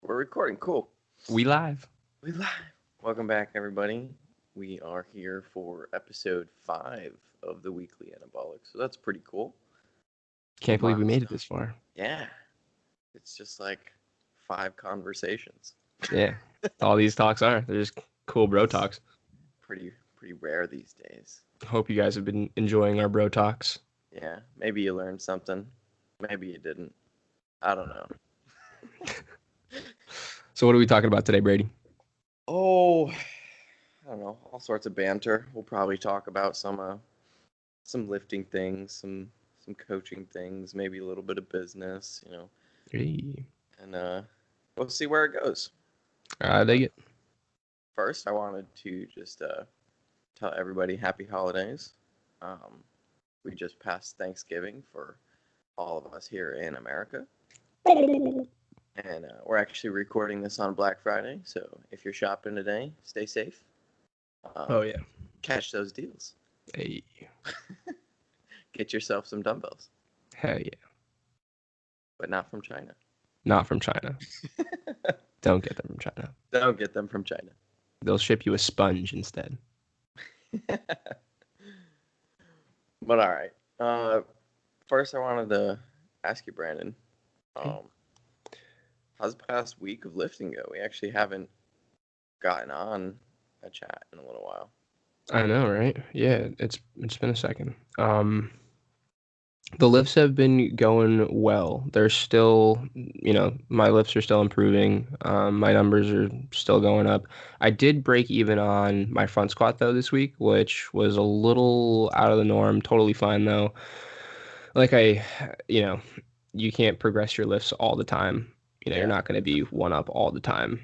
We're recording. Cool. We live. We live. Welcome back, everybody. We are here for episode 5 of the Weekly Anabolic. So that's pretty cool. Can't believe we made it Milestone. this far. Yeah. It's just like 5 conversations. Yeah. All these talks are. They're just cool bro talks. Pretty rare these days. Hope you guys have been enjoying our bro talks. Yeah. Maybe you learned something. Maybe you didn't. I don't know. So what are we talking about today, Brady? Oh, I don't know. All sorts of banter. We'll probably talk about some lifting things, some coaching things, maybe a little bit of business, Hey. and we'll see where it goes. I dig it. First, I wanted to just tell everybody happy holidays. We just passed Thanksgiving for all of us here in America, and we're actually recording this on Black Friday. So if you're shopping today, stay safe. Yeah. Catch those deals. Hey. Get yourself some dumbbells, Hell yeah. but not from China. Not from China. Don't get them from China. Don't get them from China. They'll ship you a sponge instead. But all right. First, I wanted to ask you, Brandon, how's the past week of lifting go? We actually haven't gotten on a chat in a little while. I know, right? Yeah, it's been a second. The lifts have been going well. They're still, my lifts are still improving. My numbers are still going up. I did break even on my front squat though this week, which was a little out of the norm. Totally fine though. Like you can't progress your lifts all the time. You're not going to be one up all the time.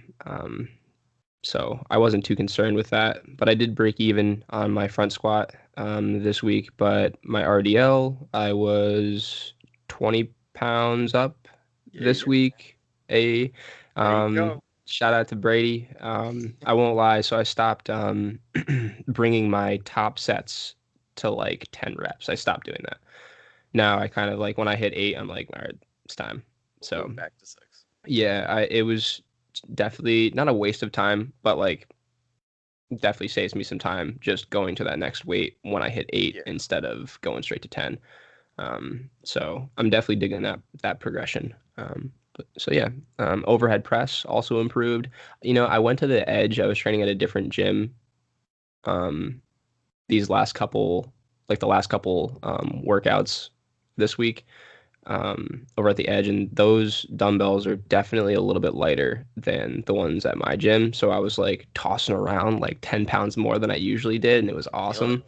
So I wasn't too concerned with that, but I did break even on my front squat this week. But my RDL, I was 20 pounds up this week. Shout out to Brady. I won't lie, so I stopped bringing my top sets to like 10 reps. I stopped doing that. Now I kind of like when I hit 8, I'm like, all right, it's time. So back to 6. Yeah, it was definitely not a waste of time, but like definitely saves me some time just going to that next weight when I hit 8 instead of going straight to 10. So I'm definitely digging that progression. Overhead press also improved. I went to the Edge. I was training at a different gym. These last couple workouts this week. Over at the Edge, and those dumbbells are definitely a little bit lighter than the ones at my gym. So I was like tossing around like 10 pounds more than I usually did, and it was awesome.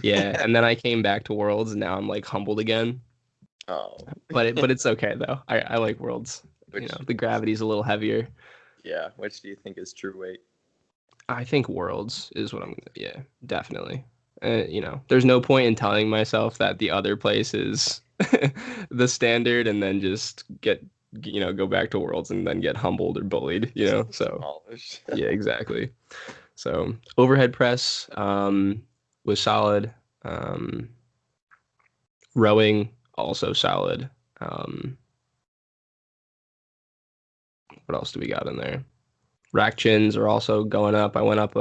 Yeah, and then I came back to Worlds, and now I'm like humbled again. Oh, but it's okay though. I like Worlds. The gravity's a little heavier. Yeah, which do you think is true weight? I think Worlds is what yeah, definitely. There's no point in telling myself that the other place is the standard and then just go back to Worlds and then get humbled or bullied, so yeah, exactly. So overhead press was solid. Rowing also solid. What else do we got in there? Rack chins are also going up. I went up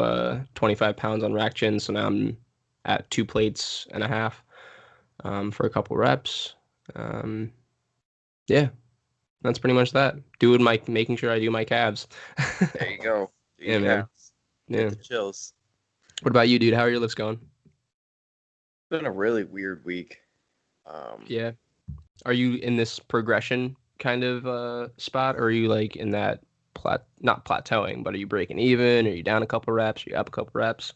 25 pounds on rack chins, so now I'm at 2 plates and a half for a couple reps. Yeah, that's pretty much that. Making sure I do my calves. There you go. Yeah, man. Get the chills. What about you, dude? How are your lifts going? It's been a really weird week. Yeah. Are you in this progression kind of spot, or are you like in that not plateauing, but are you breaking even? Are you down a couple reps? Are you up a couple reps?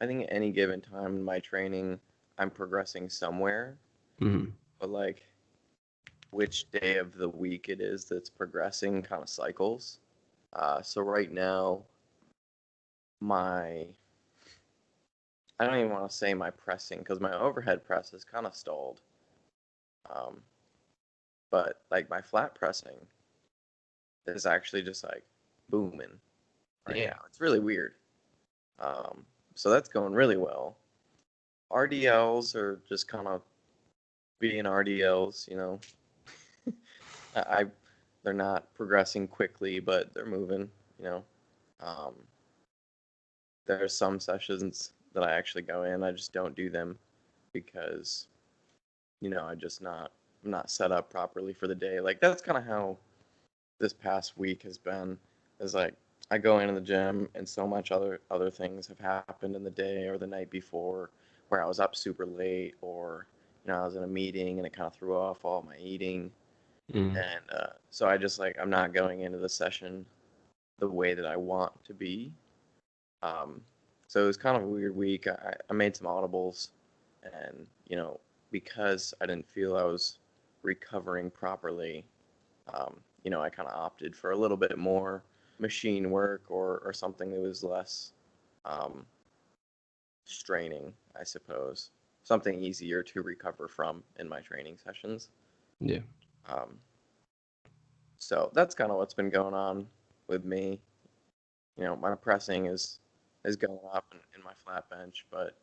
I think at any given time in my training, I'm progressing somewhere. Mm-hmm. But like, which day of the week it is that's progressing kind of cycles. So right now, I don't even want to say my pressing because my overhead press is kind of stalled. But like my flat pressing is actually just like booming right now. It's really weird. So that's going really well. RDLs are just kind of being RDLs, I they're not progressing quickly, but they're moving. You know, um, there are some sessions that I actually go in. I just don't do them because I'm not set up properly for the day. Like that's kind of how this past week has been. Is like I go into the gym and so much other things have happened in the day or the night before, where I was up super late or I was in a meeting and it kind of threw off all my eating. Mm. And so I just like I'm not going into the session the way that I want to be. Um, so it was kind of a weird week. I made some audibles, and because I didn't feel I was recovering properly, I kind of opted for a little bit more machine work or something that was less um, straining, I suppose. Something easier to recover from in my training sessions. Yeah. Um, so that's kind of what's been going on with me. My pressing is going up in my flat bench, but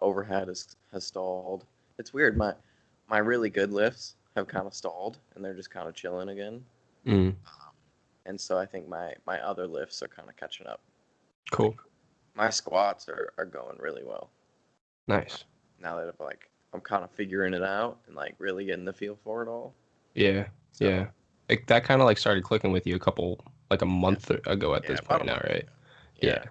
overhead has stalled. It's weird. My really good lifts have kind of stalled, and they're just kind of chilling again. Mm. And so I think my other lifts are kind of catching up. Like Cool. my squats are going really well Nice. now that I'm kind of figuring it out and like really getting the feel for it all. Yeah. So Yeah. Like that kind of like started clicking with you like a yeah, month ago at yeah, this about point a now, month right? ago. Yeah.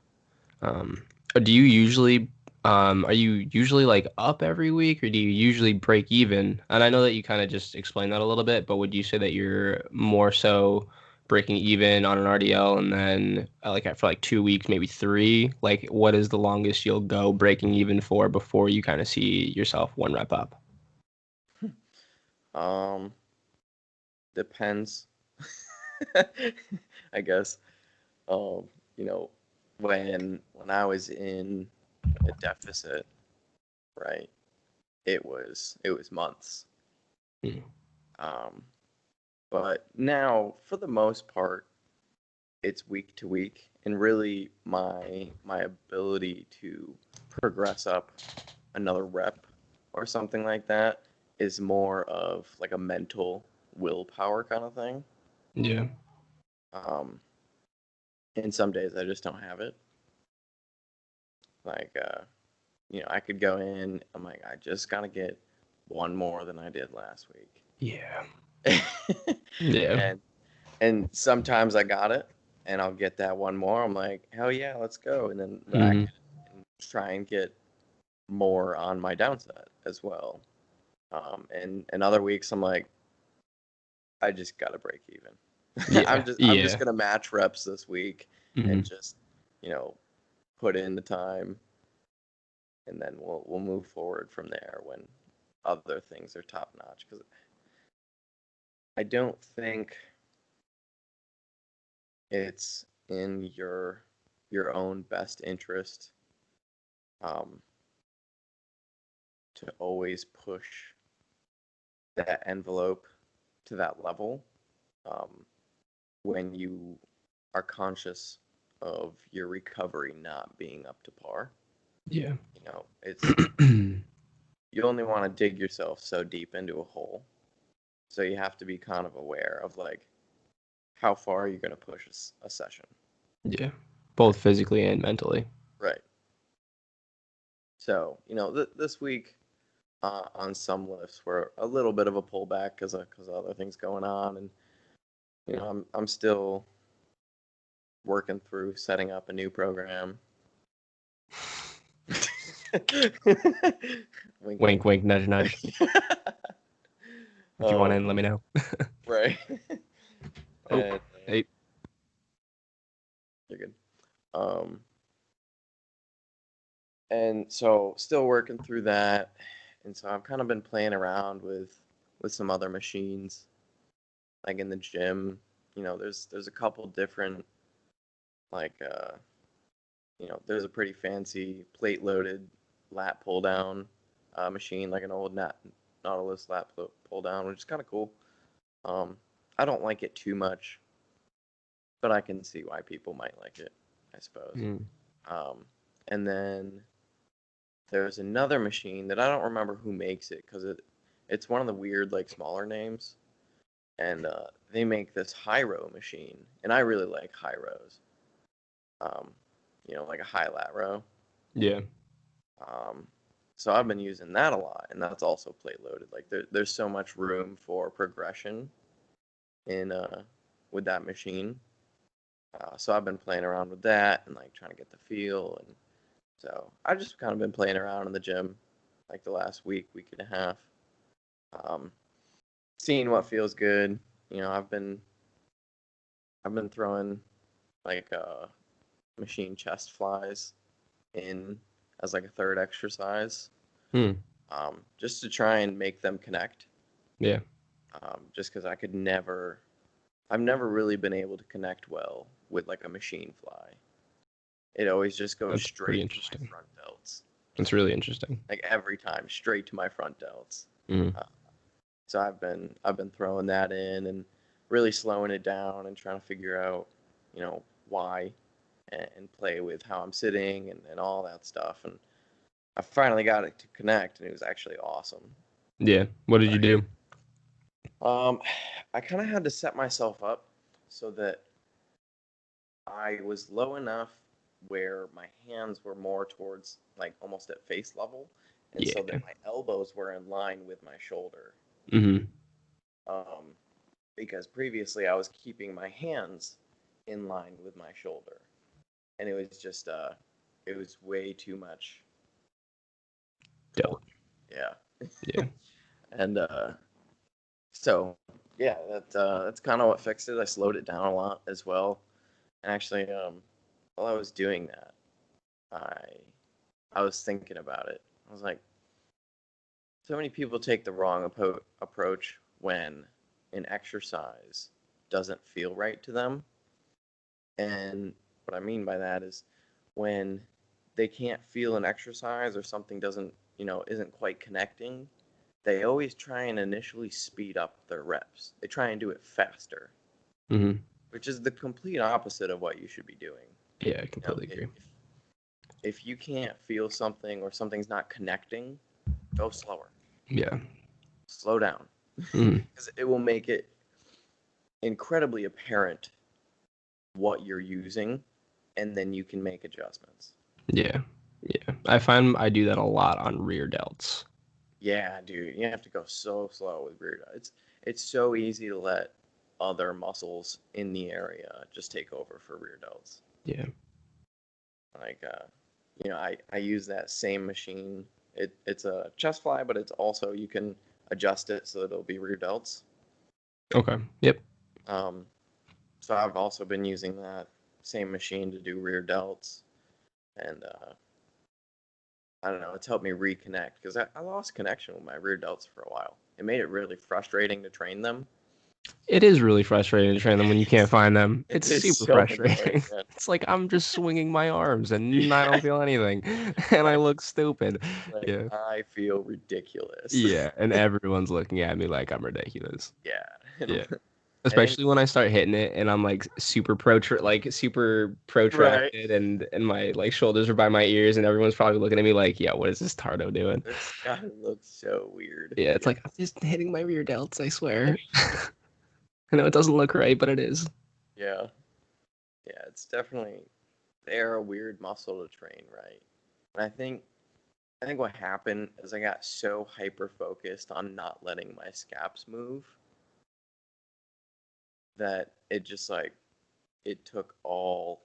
Yeah. Um, do you usually, are you usually like up every week or do you usually break even? And I know that you kind of just explained that a little bit, but would you say that you're more so breaking even on an RDL and then like for like 2 weeks, maybe three? Like what is the longest you'll go breaking even for before you kind of see yourself one rep up? Um, Depends. I guess. Um, you know, when I was in a deficit, right? It was months. Mm. Um, but now, for the most part, it's week to week, and really my ability to progress up another rep or something like that is more of like a mental willpower kind of thing. Yeah. Um, and some days I just don't have it. Like, I could go in. I'm like, I just gotta get one more than I did last Yeah. week, Yeah. and sometimes I got it, and I'll get that one more. I'm like, hell yeah, let's go, and then rack Hmm. it and try and get more on my downside as well. And other weeks I'm like, I just gotta break even. I'm Yeah. just Yeah. gonna match reps this week and Hmm. just you know put in the time, and then we'll move forward from there when other things are top notch. Because I don't think it's in your own best interest um, to always push that envelope to that level um, when you are conscious of your recovery not being up to par. Yeah. It's you only want to dig yourself so deep into a hole. So you have to be kind of aware of like how far are you going to push a session, Yeah. Both right? physically and mentally. Right. So this week on some lifts were a little bit of a pullback because of other things going on, and I'm still working through setting up a new program. Wink, Wink, wink. wink, nudge, nudge. If you want um, in, let me know. right. Oh, And hey. you're good. Um, and so still working through that, and so I've kind of been playing around with some other machines, like in the gym. There's a couple different like there's a pretty fancy plate loaded lat pull down machine, like an old Nautilus lat pull down, which is kind of cool. Um, I don't like it too much, but I can see why people might like it, I suppose. Mm. Um, and then there's another machine that I don't remember who makes it because it's one of the weird like smaller names. and they make this high row machine, and I really like high rows. Um, like a high lat row. Yeah. Um, so I've been using that a lot, and that's also plate loaded. Like there's so much room for progression in with that machine. So I've been playing around with that and like trying to get the feel, and so I've just kind of been playing around in the gym like the last week and a half, um, seeing what feels good. I've been throwing like machine chest flies in as like a third exercise, Hmm. just to try and make them connect. Yeah. Just because I've never really been able to connect well with like a machine fly. It always just goes That's pretty straight to my interesting. front delts, That's really interesting. like every time, straight to my front delts. Mm. Uh, so I've been throwing that in and really slowing it down and trying to figure out, why, and play with how I'm sitting and all that stuff. And I finally got it to connect, and it was actually awesome. Yeah. What did you do? Um, I kind of had to set myself up so that I was low enough where my hands were more towards like almost at face level, and so Yeah. that my elbows were in line with my shoulder. Mm-hmm. Um, because previously I was keeping my hands in line with my shoulder, and it was just it was way too much Dope. torque. Yeah, Yeah. and so yeah, that's kind of what fixed it. I slowed it down a lot as well, and actually, while I was doing that, I I was thinking about it. I was like, so many people take the wrong approach when an exercise doesn't feel right to them. And what I mean by that is when they can't feel an exercise or something isn't quite connecting, they always try and initially speed up their reps. They try and do it faster, Mm-hmm. which is the complete opposite of what you should be doing. Yeah, I You know, completely agree. if you can't feel something or something's not connecting, go slower. Yeah. Slow down, Mm. because it will make it incredibly apparent what you're using, and then you can make adjustments. Yeah. Yeah. I find I do that a lot on rear delts. Yeah, dude, you have to go so slow with rear delt. It's so easy to let other muscles in the area just take over for rear delts. Yeah. Like, I use that same machine. It's a chest fly, but it's also you can adjust it so that it'll be rear delts. Okay. Yep. Um, so I've also been using that same machine to do rear delts, and I don't know, it's helped me reconnect because I lost connection with my rear delts for a while. It made it really frustrating to train them. It is really frustrating to train them when you can't find them. It It's is super so annoying, frustrating. man. It's like I'm just swinging my arms and I Yeah, don't feel anything, and I like, look stupid. like Yeah. I feel ridiculous. Yeah, and everyone's looking at me like I'm ridiculous. Yeah, Yeah. I think Especially when I start hitting it and I'm like super right. protracted and my like shoulders are by my ears and everyone's probably looking at me like, yeah, what is this Tardo doing? This guy looks so weird. Yeah, it's Yeah, like I'm just hitting my rear delts, I swear. I know it doesn't look right, but it is. yeah, yeah. It's definitely they're a weird muscle to train, right? And I think what happened is I got so hyper focused on not letting my scaps move that it just like it took all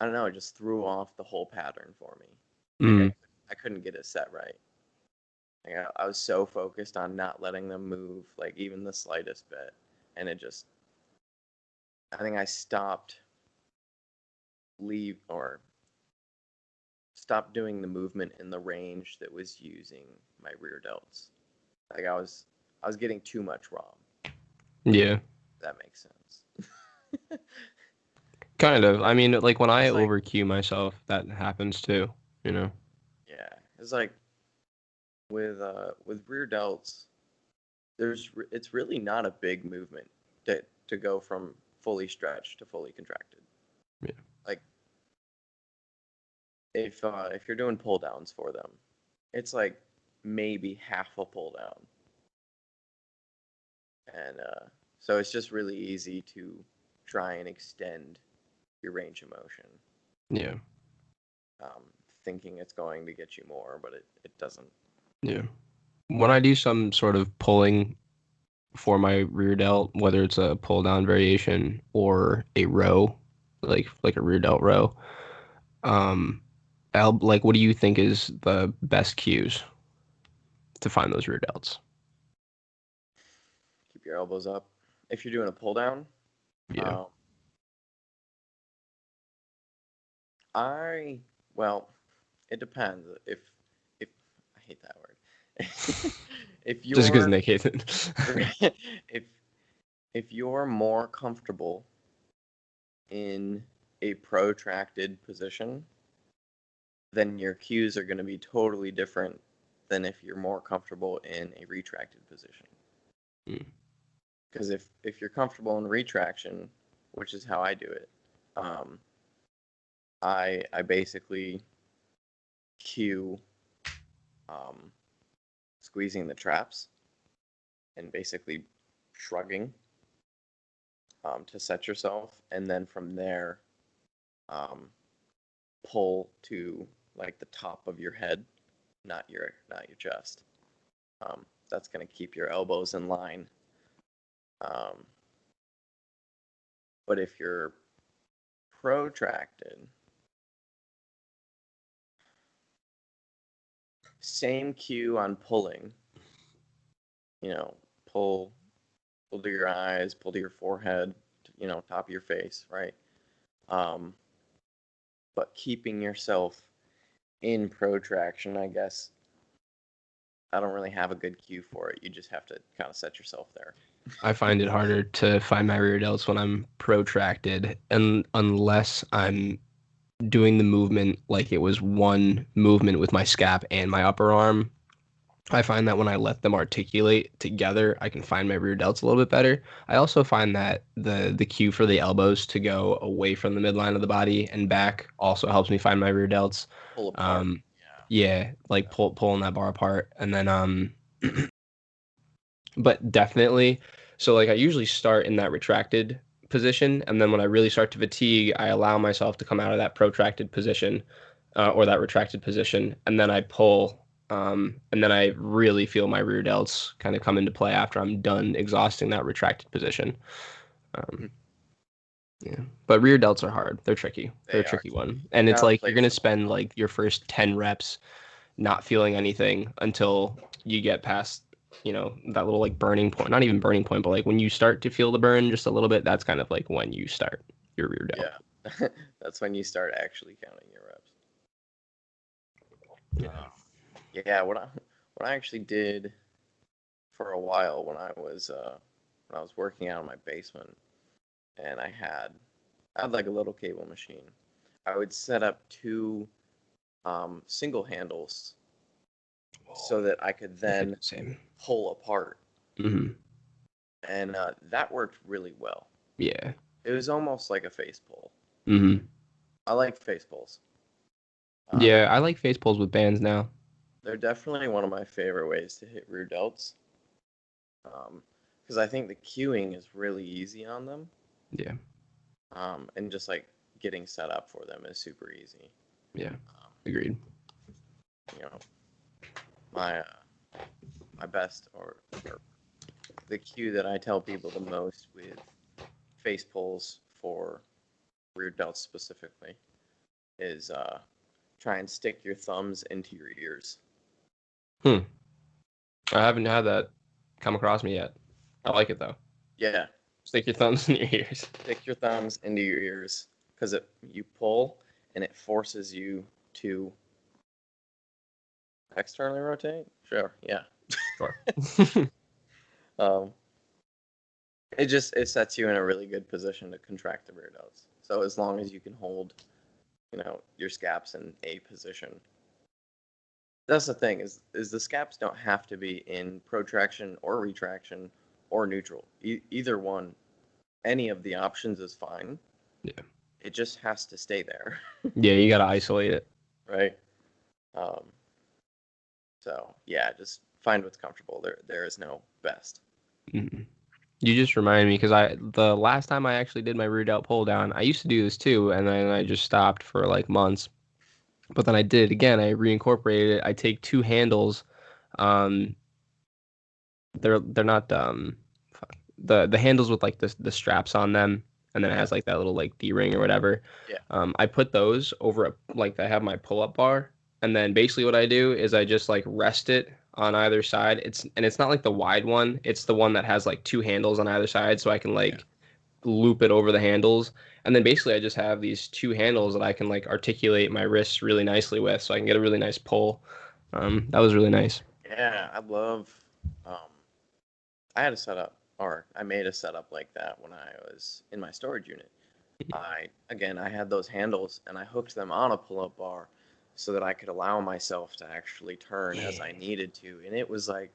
I don't know, it just threw off the whole pattern for me. Like Mm, I couldn't get it set right. Like I was so focused on not letting them move, like even the slightest bit, and it just I think I leave or stopped doing the movement in the range that was using my rear delts. Like I was getting too much ROM. yeah. If that makes sense. Kind of. I mean, like when I It's like over cue myself, that happens too, you know? yeah, it's like with rear delts, it's really not a big movement to go from fully stretched to fully contracted. Yeah. Like if you're doing pull downs for them, it's like maybe half a pull down. And so it's just really easy to try and extend your range of motion, Yeah. thinking it's going to get you more, but it doesn't. Yeah. When I do some sort of pulling for my rear delt, whether it's a pull down variation or a row, like a rear delt row, um, like what do you think is the best cues to find those rear delts? Keep your elbows up. If you're doing a pull down, Yeah. um, I well, it depends. If I hate that word. if Just because you're Nick hates it. if if you're more comfortable in a protracted position, then your cues are going to be totally different than if you're more comfortable in a retracted position. Mm. Because if you're comfortable in retraction, which is how I do it, um, I basically cue um, squeezing the traps and basically shrugging to set yourself, and then from there um, pull to like the top of your head, not your chest. That's going to keep your elbows in line. Um, but if you're protracted, same cue on pulling. You know, pull, pull to your eyes, pull to your forehead, top of your face, right? Um, but keeping yourself in protraction, I guess. I don't really have a good cue for it. You just have to kind of set yourself there. I find it harder to find my rear delts when I'm protracted, and unless I'm doing the movement like it was one movement with my scap and my upper arm. I find that when I let them articulate together, I can find my rear delts a little bit better. I also find that the cue for the elbows to go away from the midline of the body and back also helps me find my rear delts. Pull apart. Um, yeah, like pulling that bar apart, and then but definitely. So like I usually start in that retracted position, and then when I really start to fatigue, I allow myself to come out of that protracted position, or that retracted position, and then I pull. And then I really feel my rear delts kind of come into play after I'm done exhausting that retracted position. Um, Yeah. yeah, but rear delts are hard. They're tricky. They're a They are. tricky one, You and it's gotta like you're place gonna them spend well. like your first 10 reps not feeling anything until you get past, that little like burning point. Not even burning point, but like when you start to feel the burn just a little bit, that's kind of like when you start your rear delt. Yeah. That's when you start actually counting your reps. Yeah. Yeah, what I actually did for a while when I was working out in my basement and I had like a little cable machine. I would set up two single handles so that I could then Same. pull apart, Hmm. and that worked really well. Yeah. It was almost like a face pull. Hmm. I like face pulls. Yeah, I like face pulls with bands now. They're definitely one of my favorite ways to hit rear delts, because I think the cueing is really easy on them, Yeah. and just like getting set up for them is super easy. Yeah. Um, Agreed. you know, my my best or the cue that I tell people the most with face pulls for rear delts specifically is try and stick your thumbs into your ears. Hmm. I haven't had that come across me yet. I like it though. Yeah, Stick your thumbs in your ears. stick your thumbs into your ears because you pull and it forces you to externally rotate. Sure, yeah. Sure. Um, it sets you in a really good position to contract the rear delts. So as long as you can hold, your scaps in a position. That's the thing is the scaps don't have to be in protraction or retraction or neutral. Either one, any of the options is fine. Yeah. It just has to stay there, Yeah, you gotta isolate it. right? Um, so yeah, just find what's comfortable. There is no best. Mhm. You just reminded me because the last time I actually did my rear delt pull down, I used to do this too, and then I just stopped for like months. But then I did it again. I reincorporated it. I take two handles. Um, they're not the handles with like the straps on them, and then it Yeah. has like that little like D-ring or whatever. Yeah. I put those over like I have my pull-up bar, and then basically what I do is I just like rest it on either side. It's not like the wide one. It's the one that has like two handles on either side, so I can Yeah. like loop it over the handles. And then basically I just have these two handles that I can like articulate my wrists really nicely with, so I can get a really nice pull. That was really nice. Yeah, I love. Um, I had a setup, or I made a setup like that when I was in my storage unit. I had those handles and I hooked them on a pull-up bar so that I could allow myself to actually turn as I Yeah. needed to, and it was like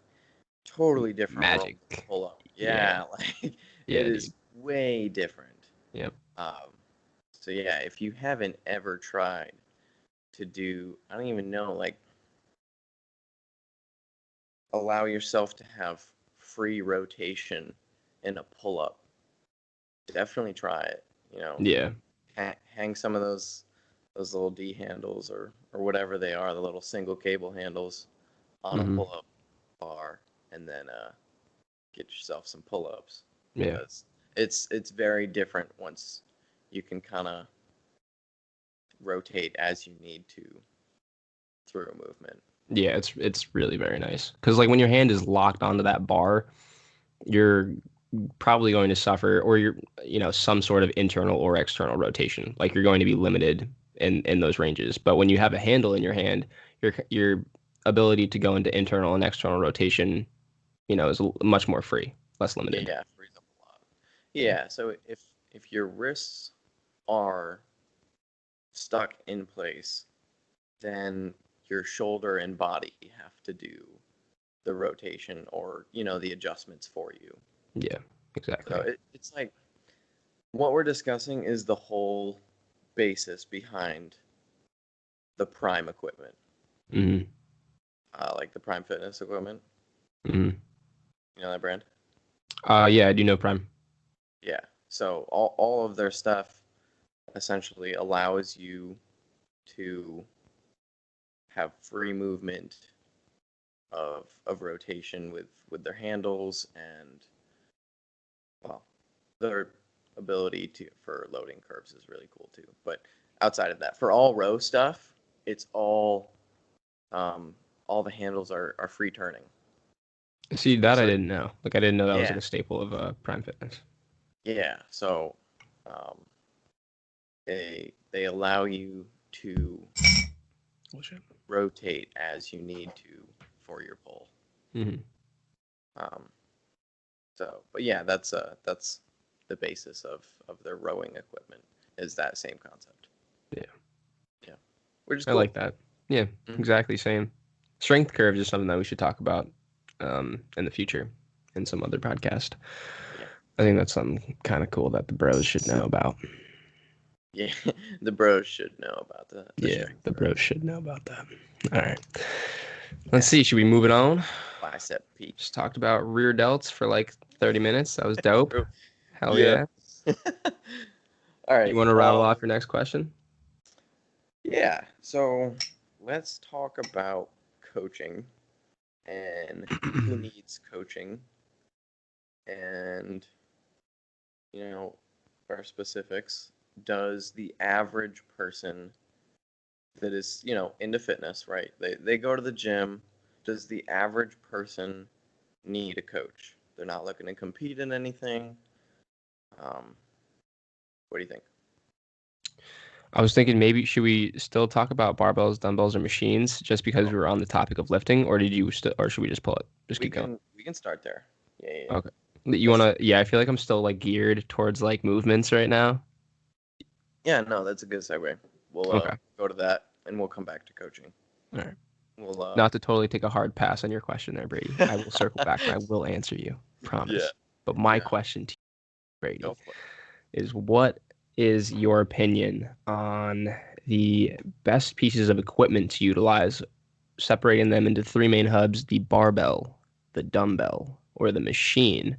totally different world of Magic. pull-up. Yeah. Yeah, like it Yeah, is dude. way different. Yep. Um, so yeah, if you haven't ever tried to do, I don't even know, like allow yourself to have free rotation in a pull-up, definitely try it. You know, Yeah. hang some of those little D handles or whatever they are, the little single cable handles on a Hmm. pull-up bar, and then get yourself some pull-ups Yeah. because it's very different once you can kind of rotate as you need to through a movement. Yeah, it's really very nice. Because like when your hand is locked onto that bar, you're probably going to suffer, or you're, some sort of internal or external rotation. Like you're going to be limited in those ranges. But when you have a handle in your hand, your ability to go into internal and external rotation, is much more free, less limited. Yeah, frees up a lot. Yeah. Yeah, so if your wrists are stuck in place, then your shoulder and body have to do the rotation or the adjustments for you. Yeah, So exactly. it's like what we're discussing is the whole basis behind the Prime equipment, Hmm. like the Prime Fitness equipment. Hmm. You know that brand? Yeah, I do know Prime. Yeah. So all of their stuff essentially allows you to have free movement of rotation with their handles and well their ability to for loading curves is really cool too. But outside of that, for all row stuff, it's all the handles are free turning. See, that I So didn't know. Like I didn't know that was like yeah, a staple of Prime Fitness. yeah. So um, they allow you to Oh shit. rotate as you need to for your pull. Hmm. Um, but yeah, that's the basis of their rowing equipment is that same concept. Yeah, Yeah, which is I like cool. that. Yeah, Hmm. exactly same. Strength curves is something that we should talk about in the future in some other podcast. Yeah, I think that's something kind of cool that the bros should know about. yeah. The bros should know about the Yeah, strength the curve. bros should know about that. All right. Let's Yeah, see. Should we move it on? bicep peak. Just talked about rear delts for like 30 minutes. That was dope. True. Hell Yeah. yeah. All You right. want to rattle off your next question? Yeah. So let's talk about coaching and who needs coaching and you know for specifics. Does the average person that is into fitness, right? They go to the gym. Does the average person need a coach? They're not looking to compete in anything. Um, what do you think? I was thinking maybe should we still talk about barbells, dumbbells, or machines just because Oh, we were on the topic of lifting, or or should we just pull it? Just we keep going. can start there. Yeah, yeah, yeah. Okay. You That's wanna? Yeah, I feel like I'm still like geared towards like movements right now. yeah. No, that's a good segue. We'll Okay. go to that and we'll come back to coaching. All right. We'll Not to totally take a hard pass on your question there, Brady. I will circle back and I will answer you. yeah, Promise. But my yeah. question to you, Go Brady, for it. is what is your opinion on the best pieces of equipment to utilize, separating them into three main hubs: the barbell, the dumbbell, or the machine?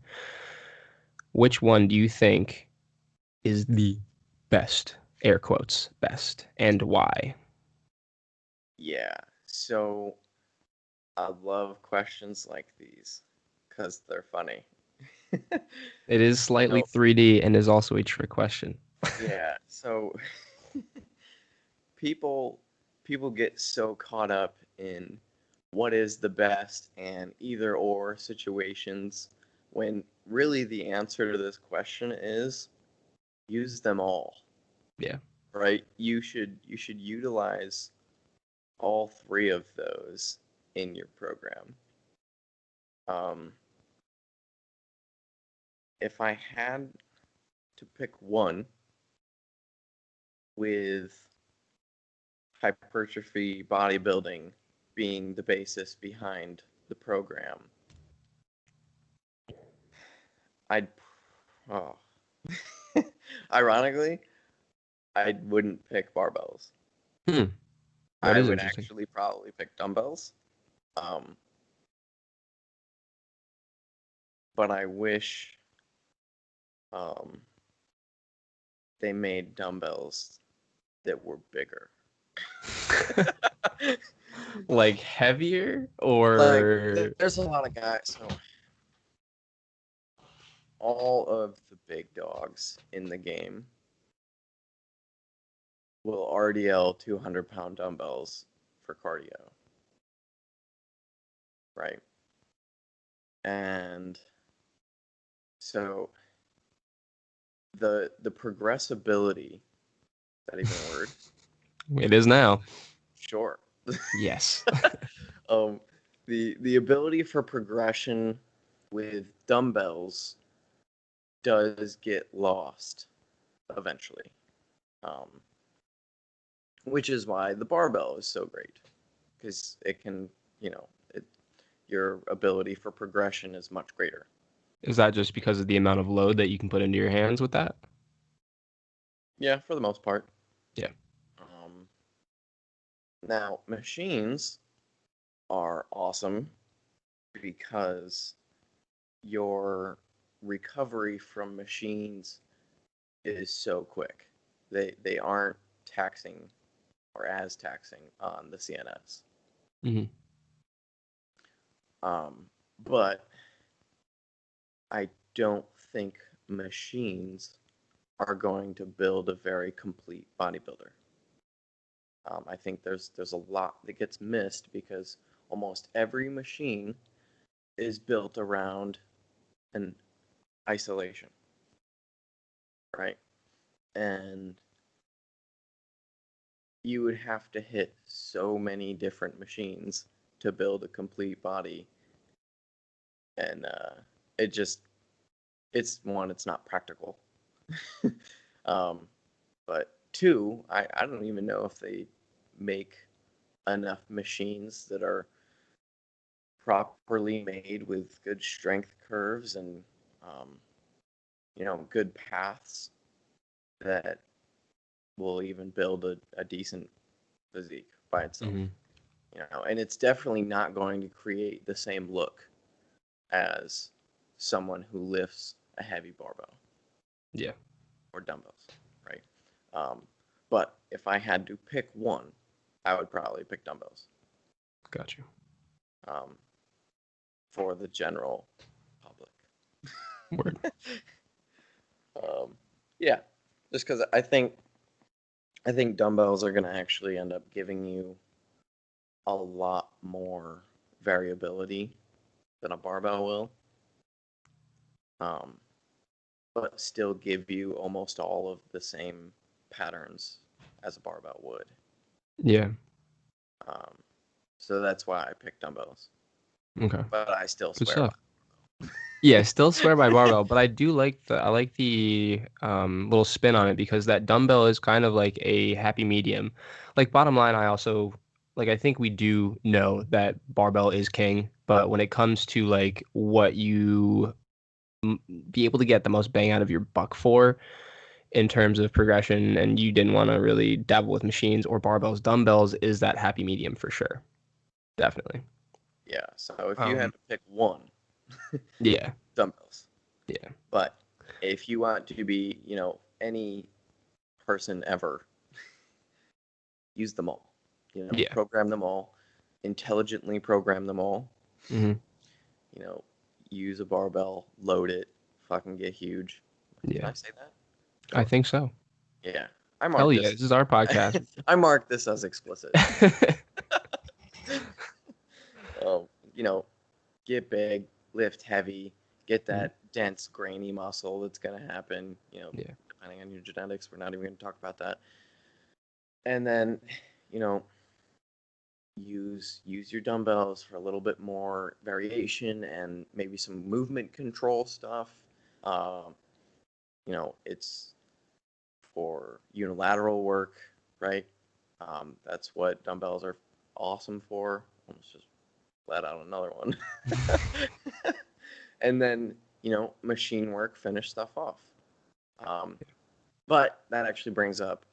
which one do you think is the best, air quotes, best, and why? Yeah. So I love questions like these because they're funny. It is slightly So 3D and is also a trick question. yeah. So people people get so caught up in what is the best and either or situations when really the answer to this question is use them all, Yeah. right? You should utilize all three of those in your program. Um, if I had to pick one with hypertrophy bodybuilding being the basis behind the program, I'd oh. Ironically, I wouldn't pick barbells. Hmm. That I is would interesting. actually probably pick dumbbells. Um, but I wish um, they made dumbbells that were bigger. Like heavier Like, or there's a lot of guys. So all of the big dogs in the game will RDL 200-pound dumbbells for cardio, right? And so the progressibility, is that even a word? it is now. Sure. Yes. um, the ability for progression with dumbbells does get lost eventually, um, which is why the barbell is so great because it can, you know, your ability for progression is much greater. Is that just because of the amount of load that you can put into your hands with that? Yeah, for the most part. Yeah. Um, Now, machines are awesome because your recovery from machines is so quick. They aren't taxing or as taxing on the CNS. Hmm. But I don't think machines are going to build a very complete bodybuilder. I think there's a lot that gets missed because almost every machine is built around an isolation, right? And you would have to hit so many different machines to build a complete body, and it just it's not practical. um, but two, I don't even know if they make enough machines that are properly made with good strength curves and um, good paths that will even build a decent physique by itself. Hmm. And it's definitely not going to create the same look as someone who lifts a heavy barbell Yeah. or dumbbells, right? Um, but if I had to pick one, I would probably pick dumbbells Got you. um, for the general public. Word. um, yeah, just because I think dumbbells are going to actually end up giving you a lot more variability than a barbell will, um, but still give you almost all of the same patterns as a barbell would. Yeah. Um, so that's why I picked dumbbells, Okay. but I still Good swear by. stuff. Yeah, still swear by barbell, but I like the little spin on it because that dumbbell is kind of like a happy medium. Like bottom line, I think we do know that barbell is king, but when it comes to like what you be able to get the most bang out of your buck for in terms of progression, and you didn't want to really dabble with machines or barbells, dumbbells is that happy medium for sure. Definitely. Yeah, so if you Um, had to pick one, yeah, dumbbells. yeah. But if you want to be, any person ever, use them all. Yeah. Program them all, intelligently program them all. Hmm. Use a barbell, load it, fucking get huge. Can Yeah. I say that? I Sure. think so. Yeah. I Hell mark yeah, this. this is our podcast. I mark this as explicit. Um, you know, get big, lift heavy, get Mhm. that dense, grainy muscle that's gonna happen. Yeah. Depending on your genetics, we're not even gonna talk about that. And then, you know, use your dumbbells for a little bit more variation and maybe some movement control stuff. Um, it's for unilateral work, right? That's what dumbbells are awesome for. Let's just let out another one. And then, machine work, finish stuff off. Um, but that actually brings up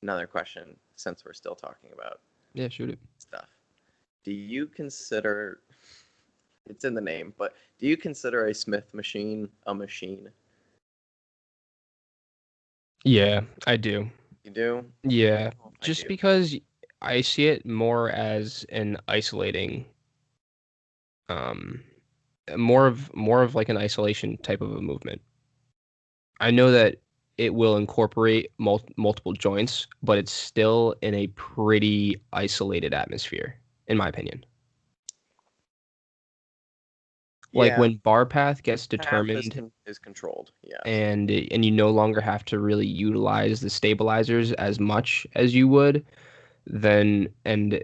another question since we're still talking about Yeah, shoot it. stuff. Do you consider, it's in the name, but do you consider a Smith machine a machine? Yeah, I do. You do? I Yeah, don't know if I just do. because I see it more as an isolating, um, more of like an isolation type of a movement. I know that it will incorporate multiple joints, but it's still in a pretty isolated atmosphere, in my opinion. Like Yeah, when bar path gets path determined is controlled. Yes. and you no longer have to really utilize the stabilizers as much as you would, then and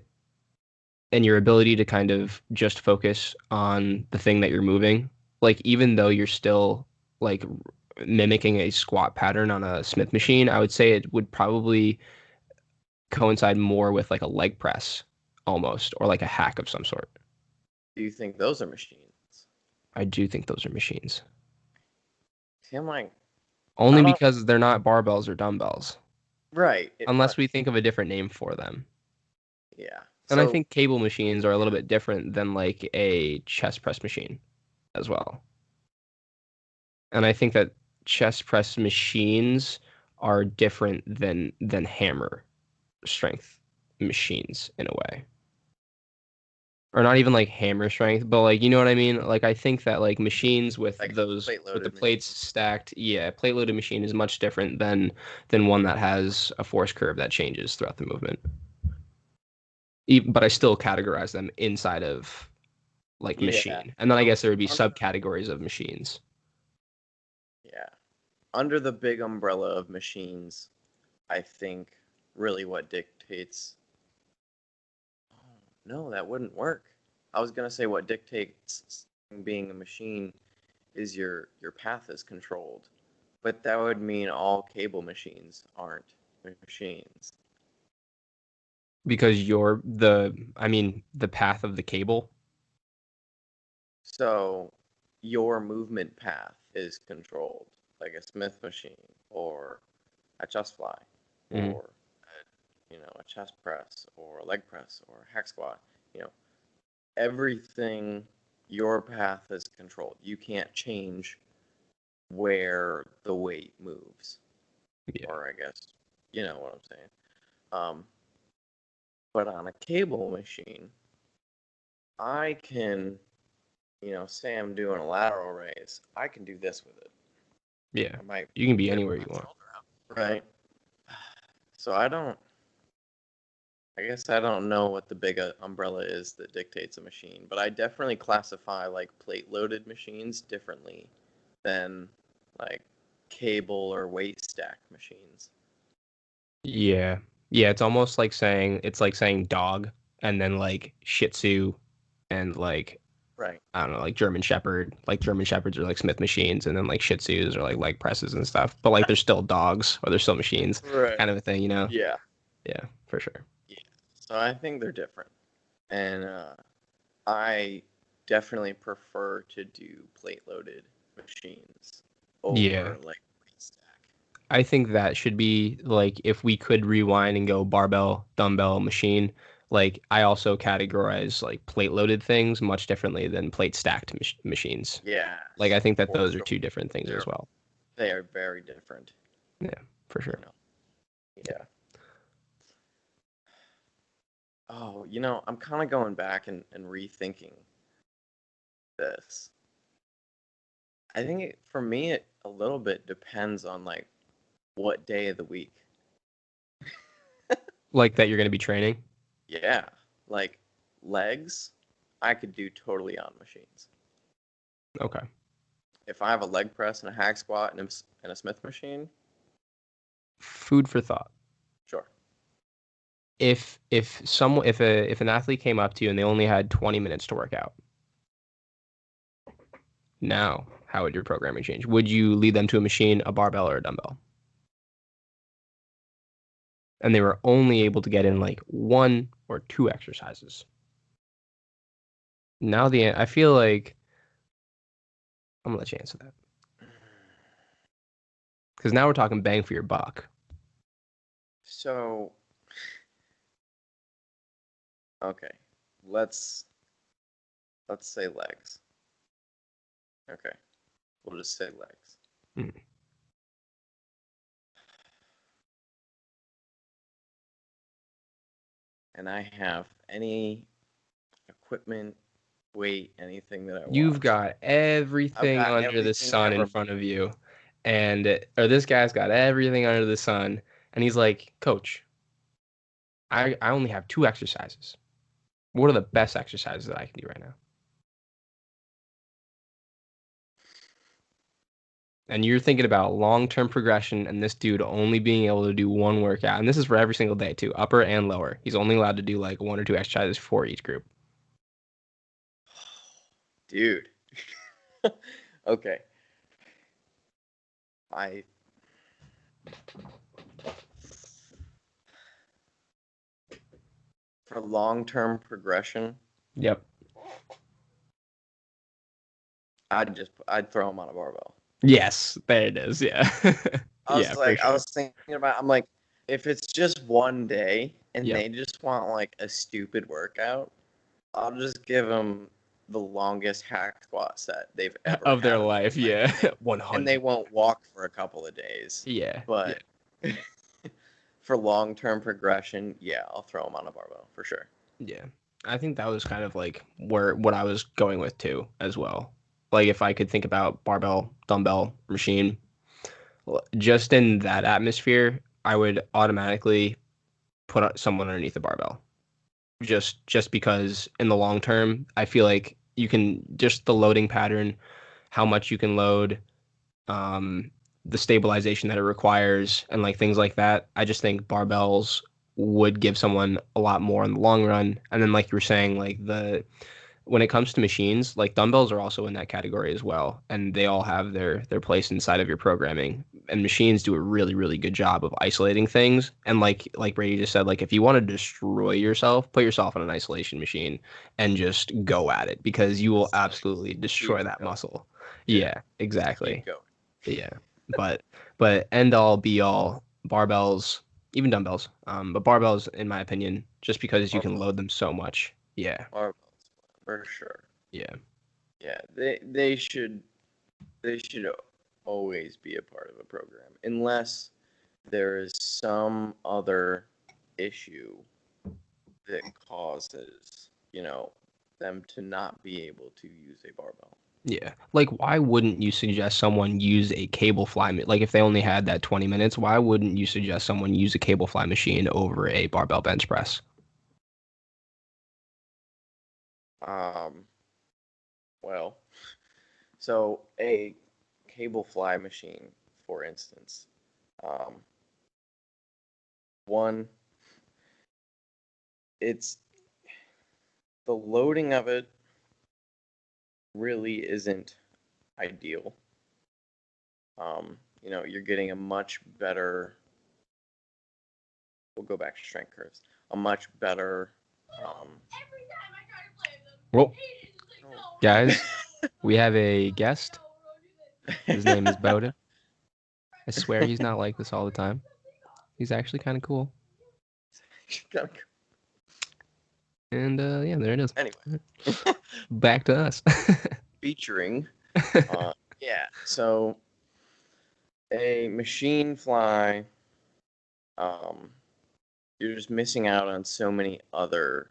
your ability to kind of just focus on the thing that you're moving, like even though you're still like mimicking a squat pattern on a Smith machine, I would say it would probably coincide more with like a leg press almost, or like a hack of some sort. Do you think those are machines? I do think those are machines. See, I'm like, I Only don't. because they're not barbells or dumbbells, Right. unless we think of a different name for them. Yeah. And I So think cable machines are a little yeah, bit different than like a chest press machine as well. And I think that chest press machines are different than hammer strength machines in a way. Or not even like hammer strength, but like you know what I mean? Like I think that like machines like plate with the loaded plates machine. stacked, yeah, plate loaded machine is much different than one that has a force curve that changes throughout the movement. But I still categorize them inside of like Yeah. machine. And then I So guess there would be under subcategories of machines. yeah, under the big umbrella of machines, I think really what dictates. Oh, no, that wouldn't work. I was gonna say what dictates being a machine is your path is controlled, but that would mean all cable machines aren't machines. Because I mean, the path of the cable. So your movement path is controlled, like a Smith machine or a chest fly Mhm. or a chest press or a leg press or a hack squat. You know, everything your path is controlled. You can't change where the weight moves, Yeah. or I guess you know what I'm saying. Um, but on a cable machine, I can, say I'm doing a lateral raise. I can do this with it. Yeah. I might You can be tip anywhere you my want. shoulder out. Right. So I don't. I guess I don't know what the big umbrella is that dictates a machine, but I definitely classify like plate loaded machines differently than like cable or weight stack machines. Yeah. Yeah, it's like saying dog and then like Shih Tzu and like Right. I don't know, like German Shepherd. Like German Shepherds are like Smith machines and then like Shih Tzus are like leg presses and stuff. But like they're still dogs or they're still machines Right. kind of a thing, you know? Yeah. Yeah, for sure. Yeah. So I think they're different. And I definitely prefer to do plate loaded machines Yeah. over like weight stack. I think that should be like if we could rewind and go barbell, dumbbell, machine, like I also categorize like plate loaded things much differently than plate stacked machines. Yeah, Like I think that for those are sure. two different things as They're well. they are very different. Yeah, for You sure. know. Yeah. Oh, I'm kind of going back and rethinking this. I think for me, it a little bit depends on like what day of the week. Like that you're going to be training. Yeah, like legs, I could do totally on machines. Okay. If I have a leg press and a hack squat and a Smith machine, Food for thought. sure. If an athlete came up to you and they only had 20 minutes to work out, now how would your programming change? Would you lead them to a machine, a barbell, or a dumbbell? And they were only able to get in like one or two exercises. Now I feel like I'm gonna let you answer that because now we're talking bang for your buck. So, okay, let's say legs. Okay, we'll just say legs. Mm. And I have any equipment, weight, anything that I You've want. got I've everything got under the everything sun in ever. front of you, or this guy's got everything under the sun, and he's like, Coach, I only have two exercises. What are the best exercises that I can do right now? And you're thinking about long-term progression and this dude only being able to do one workout. And this is for every single day too, upper and lower. He's only allowed to do like one or two exercises for each group. Dude. Okay. I For long-term progression, Yep. I'd throw him on a barbell. Yes, there it is. Yeah. Yeah, for I sure. was thinking about I'm like if it's just one day and Yep. they just want like a stupid workout, I'll just give them the longest hack squat set they've ever Of their had in life, their life, yeah. and they 100. won't walk for a couple of days. Yeah. Yeah. But for long-term progression, yeah, I'll throw them on a barbell for sure. Yeah. I think that was kind of like what I was going with too as well. Like if I could think about barbell, dumbbell, machine, just in that atmosphere, I would automatically put someone underneath the barbell. Just because in the long term, I feel like you can just the loading pattern, how much you can load, um, the stabilization that it requires, and like things like that. I just think barbells would give someone a lot more in the long run. And then like you were saying, like the when it comes to machines, like dumbbells are also in that category as well, and they all have their place inside of your programming. And machines do a really really good job of isolating things. And like Brady just said, like if you want to destroy yourself, put yourself on an isolation machine and just go at it because you will Just like absolutely keep destroy that going. muscle. Yeah, Yeah, just keep exactly. going. Yeah, but end all be all barbells, even dumbbells. But barbells, in my opinion, just because you can Barbells, load them so much. Yeah, barbells, for sure. yeah. Yeah, they should always be a part of a program unless there is some other issue that causes, them to not be able to use a barbell. Yeah. Like, why wouldn't you suggest someone use a cable fly? Like, if they only had that 20 minutes, why wouldn't you suggest someone use a cable fly machine over a barbell bench press? Um, well, so a cable fly machine, for instance, um, one, it's the loading of it really isn't ideal. You're getting a much better. We'll go back to strength curves. A much better. Um, Well, guys, we have a guest. His name is Bowden. I swear he's not like this all the time. He's actually kind of cool. And yeah, there it is. Anyway, Back to us. featuring, yeah. So a machine fly, um, you're just missing out on so many other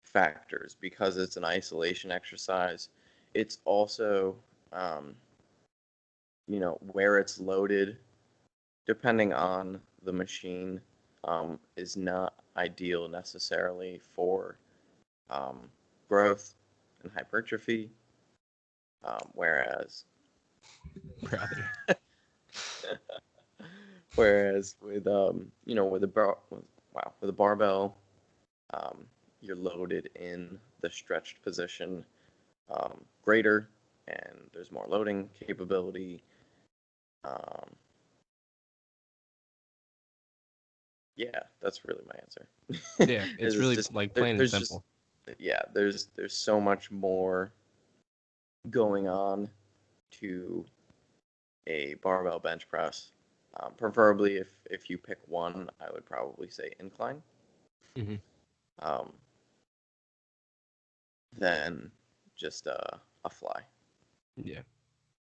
factors because it's an isolation exercise. It's also, um, where it's loaded, depending on the machine, is not ideal necessarily for um, growth and hypertrophy. Whereas, Brother. whereas with with a barbell, um, you're loaded in the stretched position greater, and there's more loading capability. Um, yeah, that's really my answer. Yeah, it's It's really just like plain and there's just simple. yeah, there's so much more going on to a barbell bench press. Preferably, if you pick one, I would probably say incline. Hmm. Um, than just a fly. Yeah.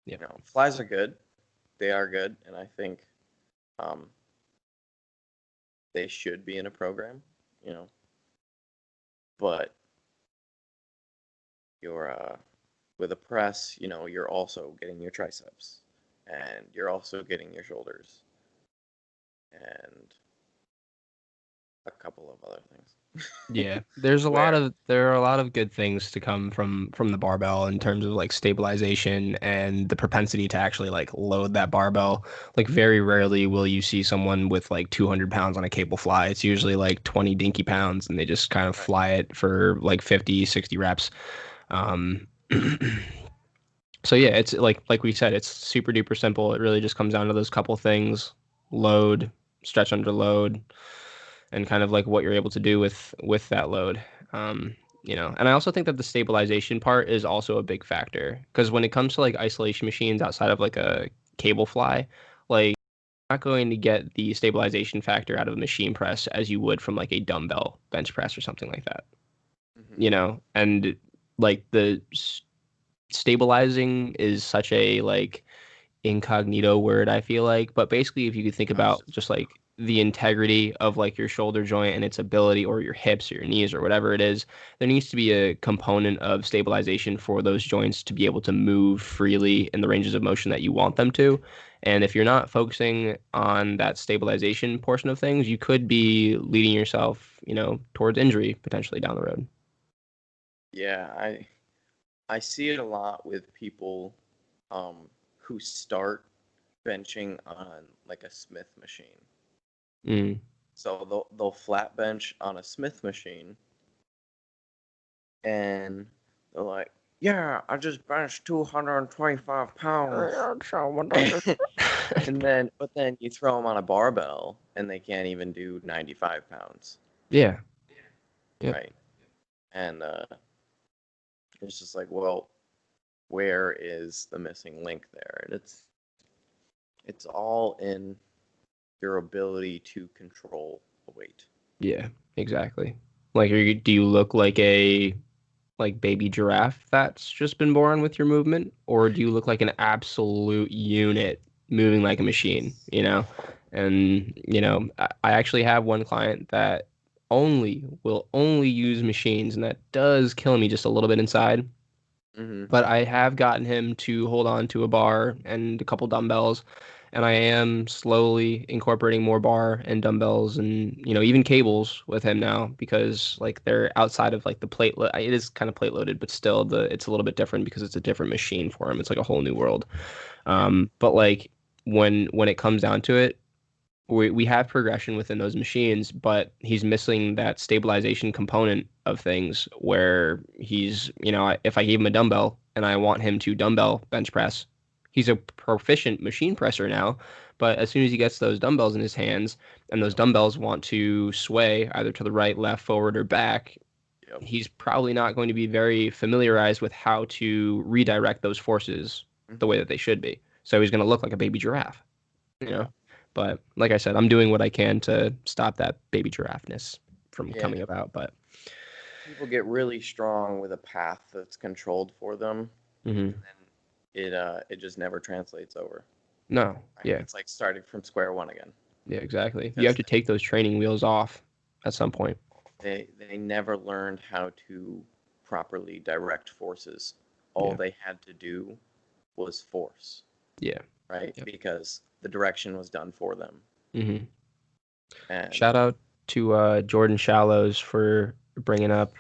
Yeah. Flies are good. They are good, and I think um, they should be in a program. You know, but you're with a press, you're also getting your triceps, and you're also getting your shoulders, and a couple of other things. Yeah, Where there are a lot of good things to come from the barbell in terms of like stabilization and the propensity to actually like load that barbell. Like very rarely will you see someone with like 200 pounds on a cable fly. It's usually like 20 dinky pounds and they just kind of right? fly it for like 50, 60 reps. Um, so yeah, it's like we said, it's super duper simple. It really just comes down to those couple things: load, stretch under load, and kind of like what you're able to do with that load. Um, and I also think that the stabilization part is also a big factor because when it comes to like isolation machines outside of like a cable fly, like you're not going to get the stabilization factor out of a machine press as you would from like a dumbbell bench press or something like that. Mm-hmm. And like stabilizing is such a like incognito word, I feel like. But basically, if you could think No, it's about just just like the integrity of like your shoulder joint and its ability, or your hips or your knees or whatever it is, there needs to be a component of stabilization for those joints to be able to move freely in the ranges of motion that you want them to. And if you're not focusing on that stabilization portion of things, you could be leading yourself, towards injury potentially down the road. yeah. I see it a lot with people um, who start benching on like a Smith machine. Mm. So they'll flat bench on a Smith machine, and they're like, "Yeah, I just benched 225 pounds." But then you throw them on a barbell, and they can't even do 95 pounds, Yeah. Yep. right? And it's just like, well, where is the missing link there? And it's all in your ability to control the weight. Yeah, exactly. Like, do you look like a like baby giraffe that's just been born with your movement, or do you look like an absolute unit moving like a machine? And I actually have one client that will only use machines, and that does kill me just a little bit inside. Mm-hmm. But I have gotten him to hold on to a bar and a couple dumbbells, and I am slowly incorporating more bar and dumbbells and even cables with him now because like they're outside of like the plate. It is kind of plate loaded, but still it's a little bit different because it's a different machine for him. It's like a whole new world. Yeah. But like when it comes down to it, we have progression within those machines, but he's missing that stabilization component of things where if I gave him a dumbbell and I want him to dumbbell bench press, he's a proficient machine presser now. But as soon as he gets those dumbbells in his hands and those Yep. dumbbells want to sway either to the right, left, forward, or back, Yep. he's probably not going to be very familiarized with how to redirect those forces the Mm-hmm. way that they should be. So he's going to look like a baby giraffe you Yeah. know. But like I said, I'm doing what I can to stop that baby giraffeness from Yeah. coming about. But people get really strong with a path that's controlled for them, Mm-hmm. and then it just never translates over. No, Right? yeah, It's like starting from square one again. yeah, exactly. You have Because to take those training wheels off at some point. they never learned how to properly direct forces. All Yeah, they had to do was force, yeah. right? Yep. Because the direction was done for them. Mm-hmm. And Shout out to Jordan Shallows for bringing up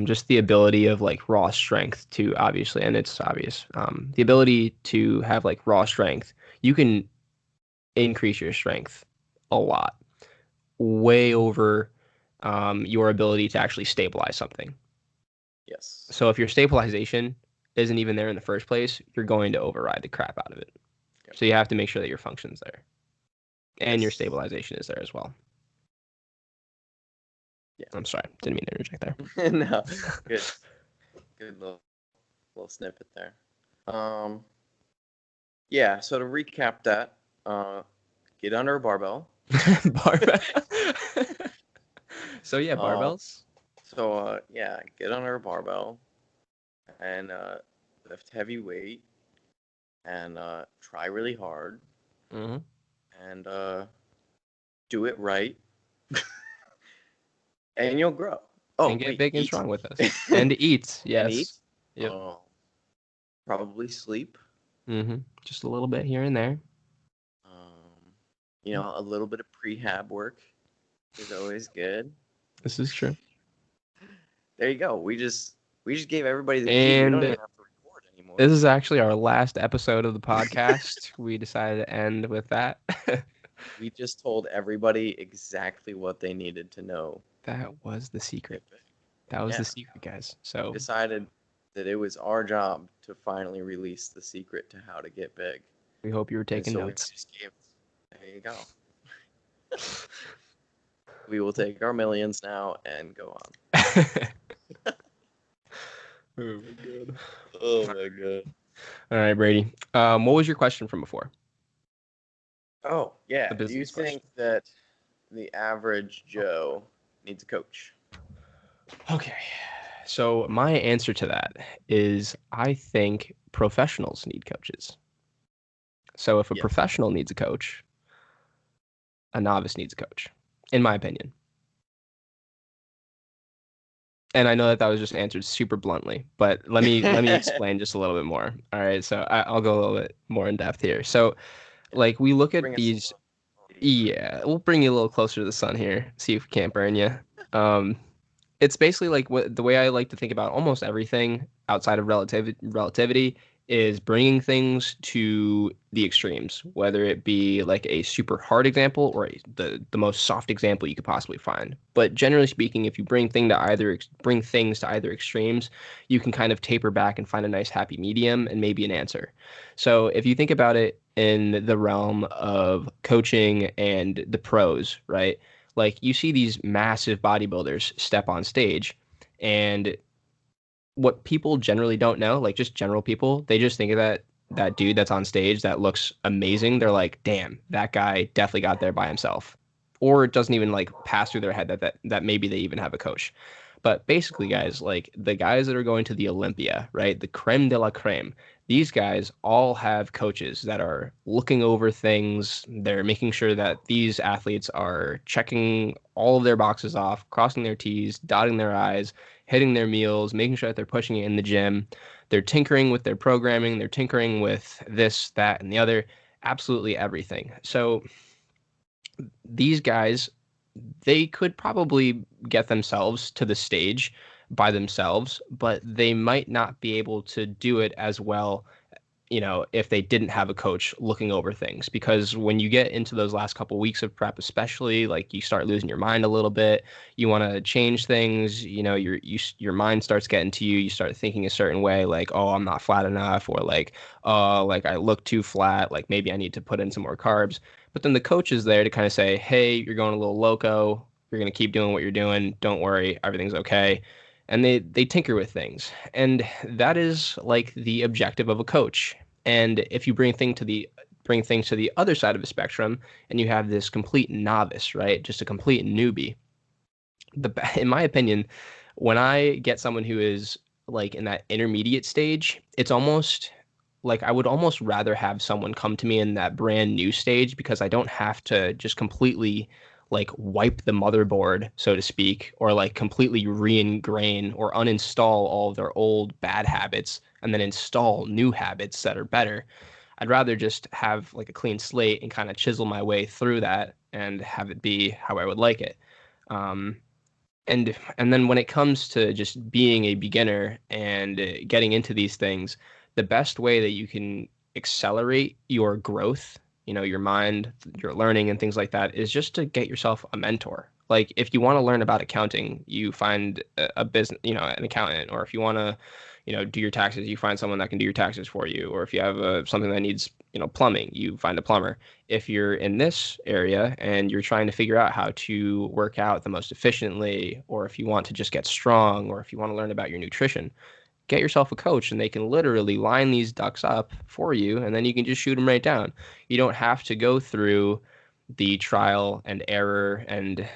just the ability of like raw strength to obviously, and it's obvious, the ability to have like raw strength. You can increase your strength a lot, way over your ability to actually stabilize something. yes, So if your stabilization isn't even there in the first place, you're going to override the crap out of it. yep. So you have to make sure that your function's there and your Yes, stabilization is there as well. yeah. I'm sorry, didn't mean to interject there. No, good, good little snippet there. Yeah. So to recap that, get under a barbell. Barbell. So yeah, Um, barbells. so yeah, get under a barbell and lift heavy weight and try really hard Mm-hmm. and do it right, and you'll grow. And Oh get wait, big and eat strong with us. And eat, and eat. yes. Yep. Oh, probably sleep. Mm-hmm. Just a little bit here and there. Um, a little bit of prehab work is always good. This is true. There you go. We just gave everybody the key. We don't And even have to record anymore. this is actually our last episode of the podcast. We decided to end with that. We just told everybody exactly what they needed to know. That was the secret. Get big. That was the Yeah, secret, guys. we So decided that it was our job to finally release the secret to how to get big. we hope you were And taking so we notes. just gave. There you go. We will take our millions now and go on. Oh my god. Oh my god. All right, Brady. What was your question from before? Oh yeah. The Do you business question. think that the average Joe needs a coach? Okay. So my answer to that is I think professionals need coaches. So if a Yes. professional needs a coach, a novice needs a coach, in my opinion. And I know that was just answered super bluntly, but let me explain just a little bit more. All right, so I'll go a little bit more in depth here. So Yeah. like we look at Bring us these, yeah, we'll bring you a little closer to the sun here, see if we can't burn you. Um, it's basically like what the way I like to think about almost everything outside of relativity is bringing things to the extremes, whether it be like a super hard example or the most soft example you could possibly find. But generally speaking, if you bring things to either extremes, you can kind of taper back and find a nice happy medium and maybe an answer. So if you think about it in the realm of coaching and the pros, right? Like you see these massive bodybuilders step on stage, and what people generally don't know, like just general people, they just think of that dude that's on stage that looks amazing. They're like, damn, that guy definitely got there by himself. Or it doesn't even like pass through their head that maybe they even have a coach. But basically, guys, like the guys that are going to the Olympia, right? The creme de la creme. These guys all have coaches that are looking over things. They're making sure that these athletes are checking all of their boxes off, crossing their T's, dotting their I's, hitting their meals, making sure that they're pushing it in the gym. They're tinkering with their programming. They're tinkering with this, that, and the other. Absolutely everything. So these guys, they could probably get themselves to the stage by themselves, but they might not be able to do it as well, if they didn't have a coach looking over things. Because when you get into those last couple of weeks of prep, especially, like you start losing your mind a little bit, you want to change things, your mind starts getting to you, you start thinking a certain way, like, oh, I'm not flat enough, or like, oh, like I look too flat, like maybe I need to put in some more carbs. But then the coach is there to kind of say, hey, you're going a little loco, you're going to keep doing what you're doing, don't worry, everything's okay. And they tinker with things, and that is like the objective of a coach. And if you bring things to the other side of the spectrum, and you have this complete novice, right, just a complete newbie, in my opinion, when I get someone who is like in that intermediate stage, it's almost like I would almost rather have someone come to me in that brand new stage because I don't have to just completely like wipe the motherboard, so to speak, or like completely re-ingrain or uninstall all of their old bad habits and then install new habits that are better. I'd rather just have like a clean slate and kind of chisel my way through that and have it be how I would like it. Um, and then when it comes to just being a beginner and getting into these things, the best way that you can accelerate your growth, your mind, your learning and things like that is just to get yourself a mentor. Like if you want to learn about accounting, you find a business, an accountant, or if you want to, do your taxes, you find someone that can do your taxes for you, or if you have something that needs, plumbing, you find a plumber. If you're in this area and you're trying to figure out how to work out the most efficiently, or if you want to just get strong, or if you want to learn about your nutrition, get yourself a coach and they can literally line these ducks up for you and then you can just shoot them right down. You don't have to go through the trial and error and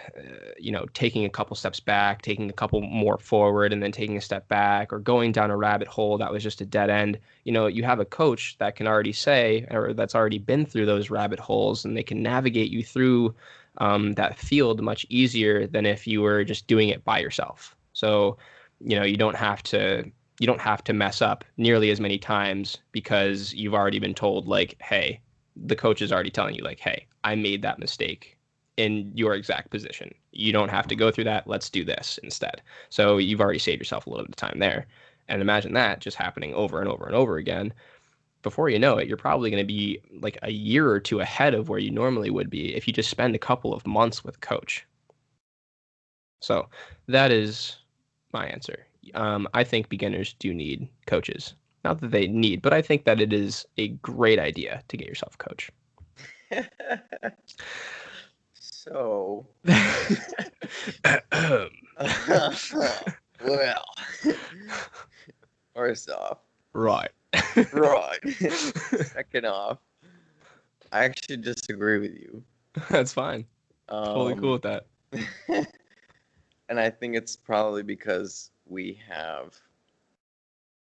taking a couple steps back, taking a couple more forward and then taking a step back, or going down a rabbit hole that was just a dead end. You have a coach that can already say, or that's already been through those rabbit holes, and they can navigate you through that field much easier than if you were just doing it by yourself. So you don't have to mess up nearly as many times because you've already been told, like, hey, the coach is already telling you, like, hey, I made that mistake in your exact position. You don't have to go through that. Let's do this instead. So you've already saved yourself a little bit of time there. And imagine that just happening over and over and over again. Before you know it, you're probably going to be like a year or two ahead of where you normally would be if you just spend a couple of months with a coach. So that is my answer. I think beginners do need coaches. Not that they need, but I think that it is a great idea to get yourself a coach. So, Right. well, first off, right. Second off, I actually disagree with you. That's fine. Totally cool with that. And I think it's probably because we have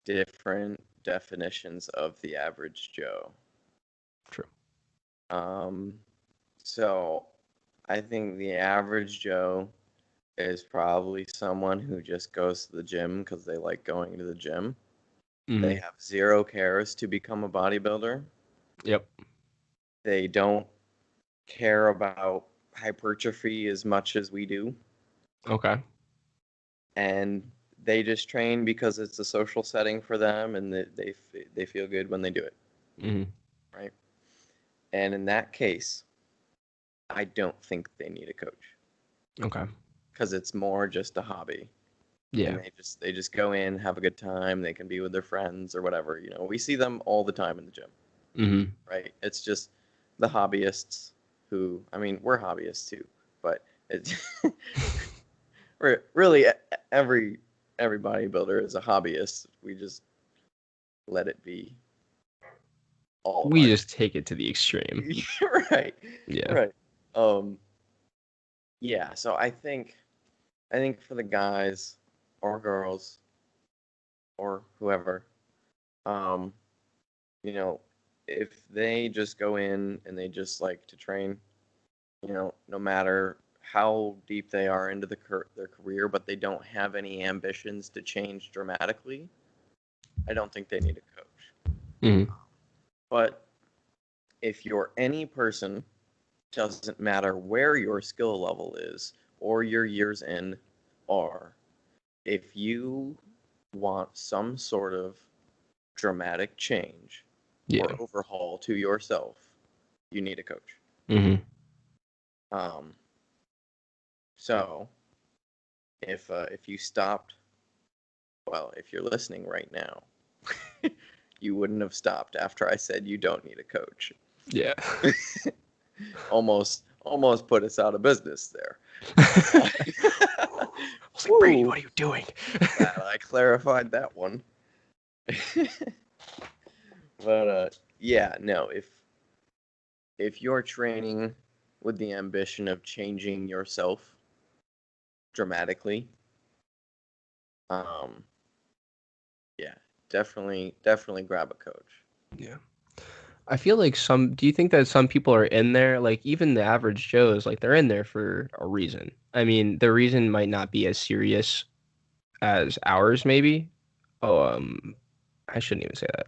different definitions of the average Joe. True. So I think the average Joe is probably someone who just goes to the gym because they like going to the gym. Mm-hmm. They have zero cares to become a bodybuilder. Yep. They don't care about hypertrophy as much as we do. Okay. And they just train because it's a social setting for them, and they feel good when they do it. Mm-hmm. Right. And in that case, I don't think they need a coach. Okay. Because it's more just a hobby. Yeah. And they just go in, have a good time. They can be with their friends or whatever. We see them all the time in the gym. Mm-hmm. Right. It's just the hobbyists who, I mean, we're hobbyists too, but it's really every bodybuilder is a hobbyist. We just let it be all. We just take it to the extreme. Right. Yeah. Right. Yeah. So I think for the guys or girls or whoever, if they just go in and they just like to train, no matter how deep they are into their career, but they don't have any ambitions to change dramatically, I don't think they need a coach. Mm-hmm. But if you're any person, doesn't matter where your skill level is or your years in are, if you want some sort of dramatic change or overhaul to yourself, you need a coach. Mm-hmm. So if you stopped, well, if you're listening right now, you wouldn't have stopped after I said you don't need a coach. Yeah. almost put us out of business there. I was like, Brady, what are you doing? Glad I clarified that one. But yeah, no, if you're training with the ambition of changing yourself dramatically, Um, yeah, definitely grab a coach. Yeah. I feel like do you think that some people are in there, like even the average Joes, like they're in there for a reason? I mean, the reason might not be as serious as ours, maybe. Oh, I shouldn't even say that.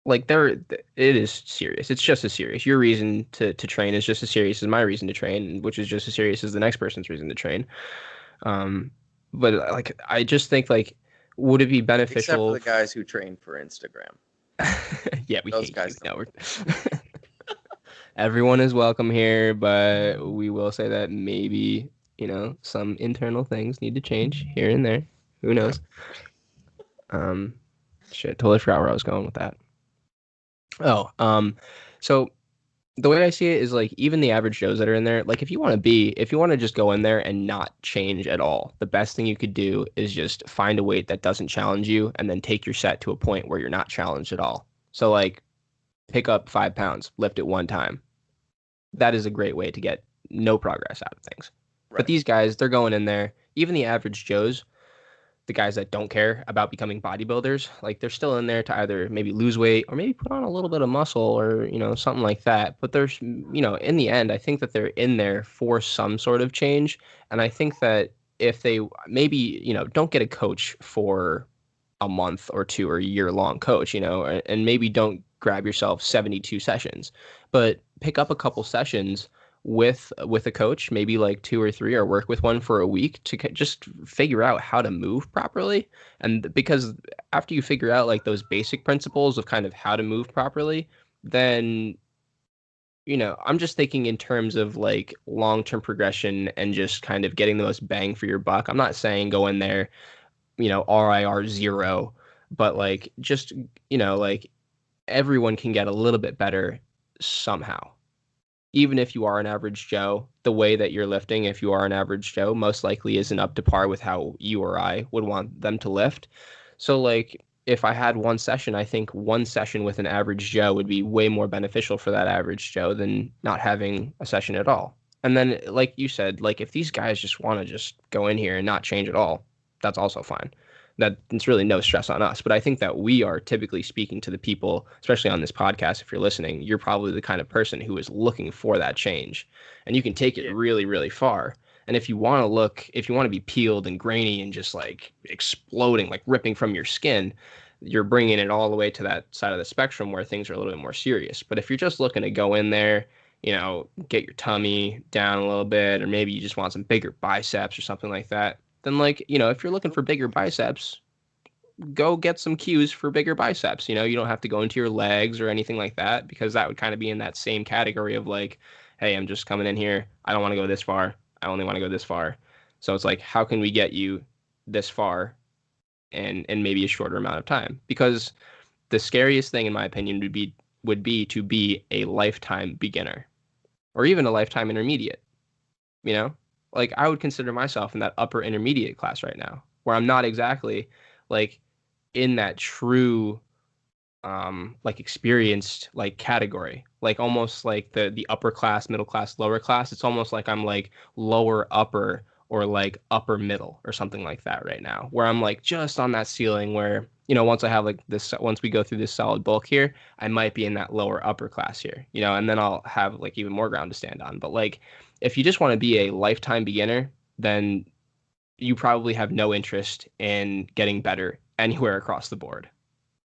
Like it is serious. It's just as serious. Your reason to train is just as serious as my reason to train, which is just as serious as the next person's reason to train. Um, but like I just think like, would it be Except for beneficial? the guys who train for Instagram. Yeah, we Those hate you. guys No, don't. everyone is welcome here, but we will say that maybe, some internal things need to change here and there. Who knows? Um, Shit, totally forgot where I was going with that. Oh, so the way I see it is like even the average Joes that are in there, like if you want to just go in there and not change at all, the best thing you could do is just find a weight that doesn't challenge you and then take your set to a point where you're not challenged at all. So like pick up 5 pounds, lift it one time. That is a great way to get no progress out of things. But Right. these guys, they're going in there, even the average Joes, the guys that don't care about becoming bodybuilders, like they're still in there to either maybe lose weight or maybe put on a little bit of muscle or, something like that. But there's, in the end, I think that they're in there for some sort of change. And I think that if they maybe, don't get a coach for a month or two or a year long coach, and maybe don't grab yourself 72 sessions, but pick up a couple sessions with a coach, maybe like two or three, or work with one for a week to just figure out how to move properly. And because after you figure out like those basic principles of kind of how to move properly, then I'm just thinking in terms of like long-term progression and just kind of getting the most bang for your buck. I'm not saying go in there, RIR zero, but like just, like everyone can get a little bit better somehow. Even if you are an average Joe, the way that you're lifting, if you are an average Joe, most likely isn't up to par with how you or I would want them to lift. So, like, if I had one session, I think one session with an average Joe would be way more beneficial for that average Joe than not having a session at all. And then, like you said, like if these guys just want to just go in here and not change at all, that's also fine. That it's really no stress on us. But I think that we are typically speaking to the people, especially on this podcast. If you're listening, you're probably the kind of person who is looking for that change, and you can take it Yeah. really, really far. And if you want to be peeled and grainy and just like exploding, like ripping from your skin, you're bringing it all the way to that side of the spectrum where things are a little bit more serious. But if you're just looking to go in there, get your tummy down a little bit, or maybe you just want some bigger biceps or something like that, then like, if you're looking for bigger biceps, go get some cues for bigger biceps. You don't have to go into your legs or anything like that, because that would kind of be in that same category of like, hey, I'm just coming in here. I don't want to go this far. I only want to go this far. So it's like, how can we get you this far and maybe a shorter amount of time? Because the scariest thing, in my opinion, would be to be a lifetime beginner or even a lifetime intermediate. You know, like I would consider myself in that upper intermediate class right now, where I'm not exactly like in that true like experienced like category, like almost like the upper class, middle class, lower class. It's almost like I'm like lower upper or like upper middle or something like that right now, where I'm like just on that ceiling where, once I have like this, once we go through this solid bulk here, I might be in that lower upper class here, and then I'll have like even more ground to stand on. But like if you just want to be a lifetime beginner, then you probably have no interest in getting better anywhere across the board,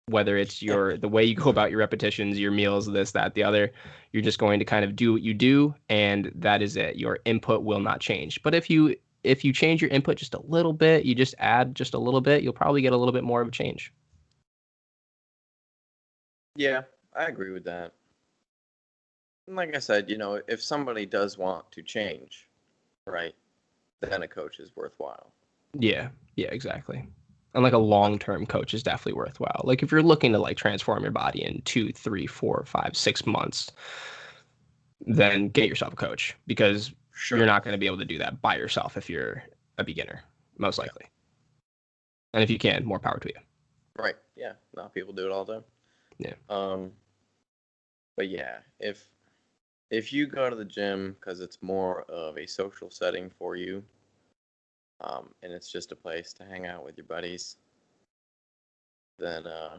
whether it's the way you go about your repetitions, your meals, this, that, the other. You're just going to kind of do what you do, and that is it. Your input will not change. But if you change your input just a little bit, you just add just a little bit, you'll probably get a little bit more of a change. Yeah, I agree with that. And like I said, if somebody does want to change, right, then a coach is worthwhile. Yeah, yeah, exactly. And like a long-term coach is definitely worthwhile. Like if you're looking to like transform your body in 2, 3, 4, 5, 6 months, then get yourself a coach, because you're Sure. not going to be able to do that by yourself if you're a beginner, most Yeah. likely. And if you can, more power to you. Right. Yeah. No, people do it all the time. Yeah. But yeah, if you go to the gym because it's more of a social setting for you, and it's just a place to hang out with your buddies, then I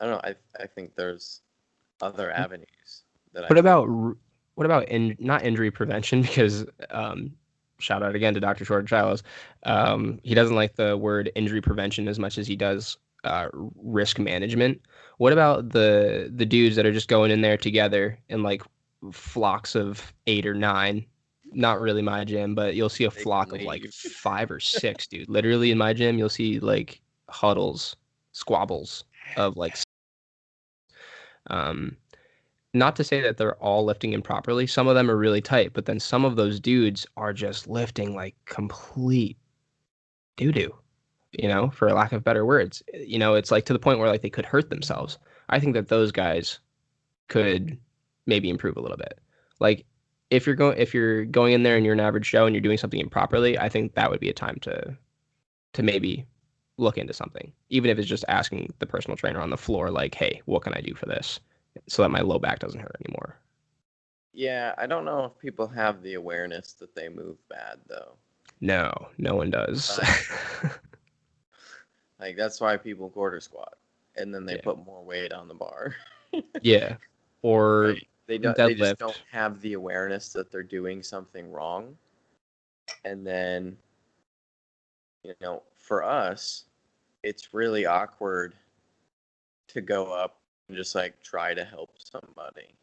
don't know. I think there's other avenues that I What think. about not injury prevention? Because shout out again to Dr. Short Shilos. He doesn't like the word injury prevention as much as he does risk management. What about the dudes that are just going in there together in like flocks of 8 or 9? Not really my gym, but you'll see a They can flock of like leave. 5 or 6, dude. Literally in my gym, you'll see like huddles, squabbles of like um not to say that they're all lifting improperly. Some of them are really tight, but then some of those dudes are just lifting like complete doo doo, for lack of better words. It's like to the point where like they could hurt themselves. I think that those guys could maybe improve a little bit. Like if you're going in there and you're an average Joe and you're doing something improperly, I think that would be a time to maybe look into something, even if it's just asking the personal trainer on the floor, like, hey, what can I do for this? So that my low back doesn't hurt anymore. Yeah, I don't know if people have the awareness that they move bad though. No, no one does. Like that's why people quarter squat, and then they Yeah. put more weight on the bar. Yeah. Or Right. They just don't deadlift. have the awareness that they're doing something wrong. And then, for us, it's really awkward to go up and just like try to help somebody.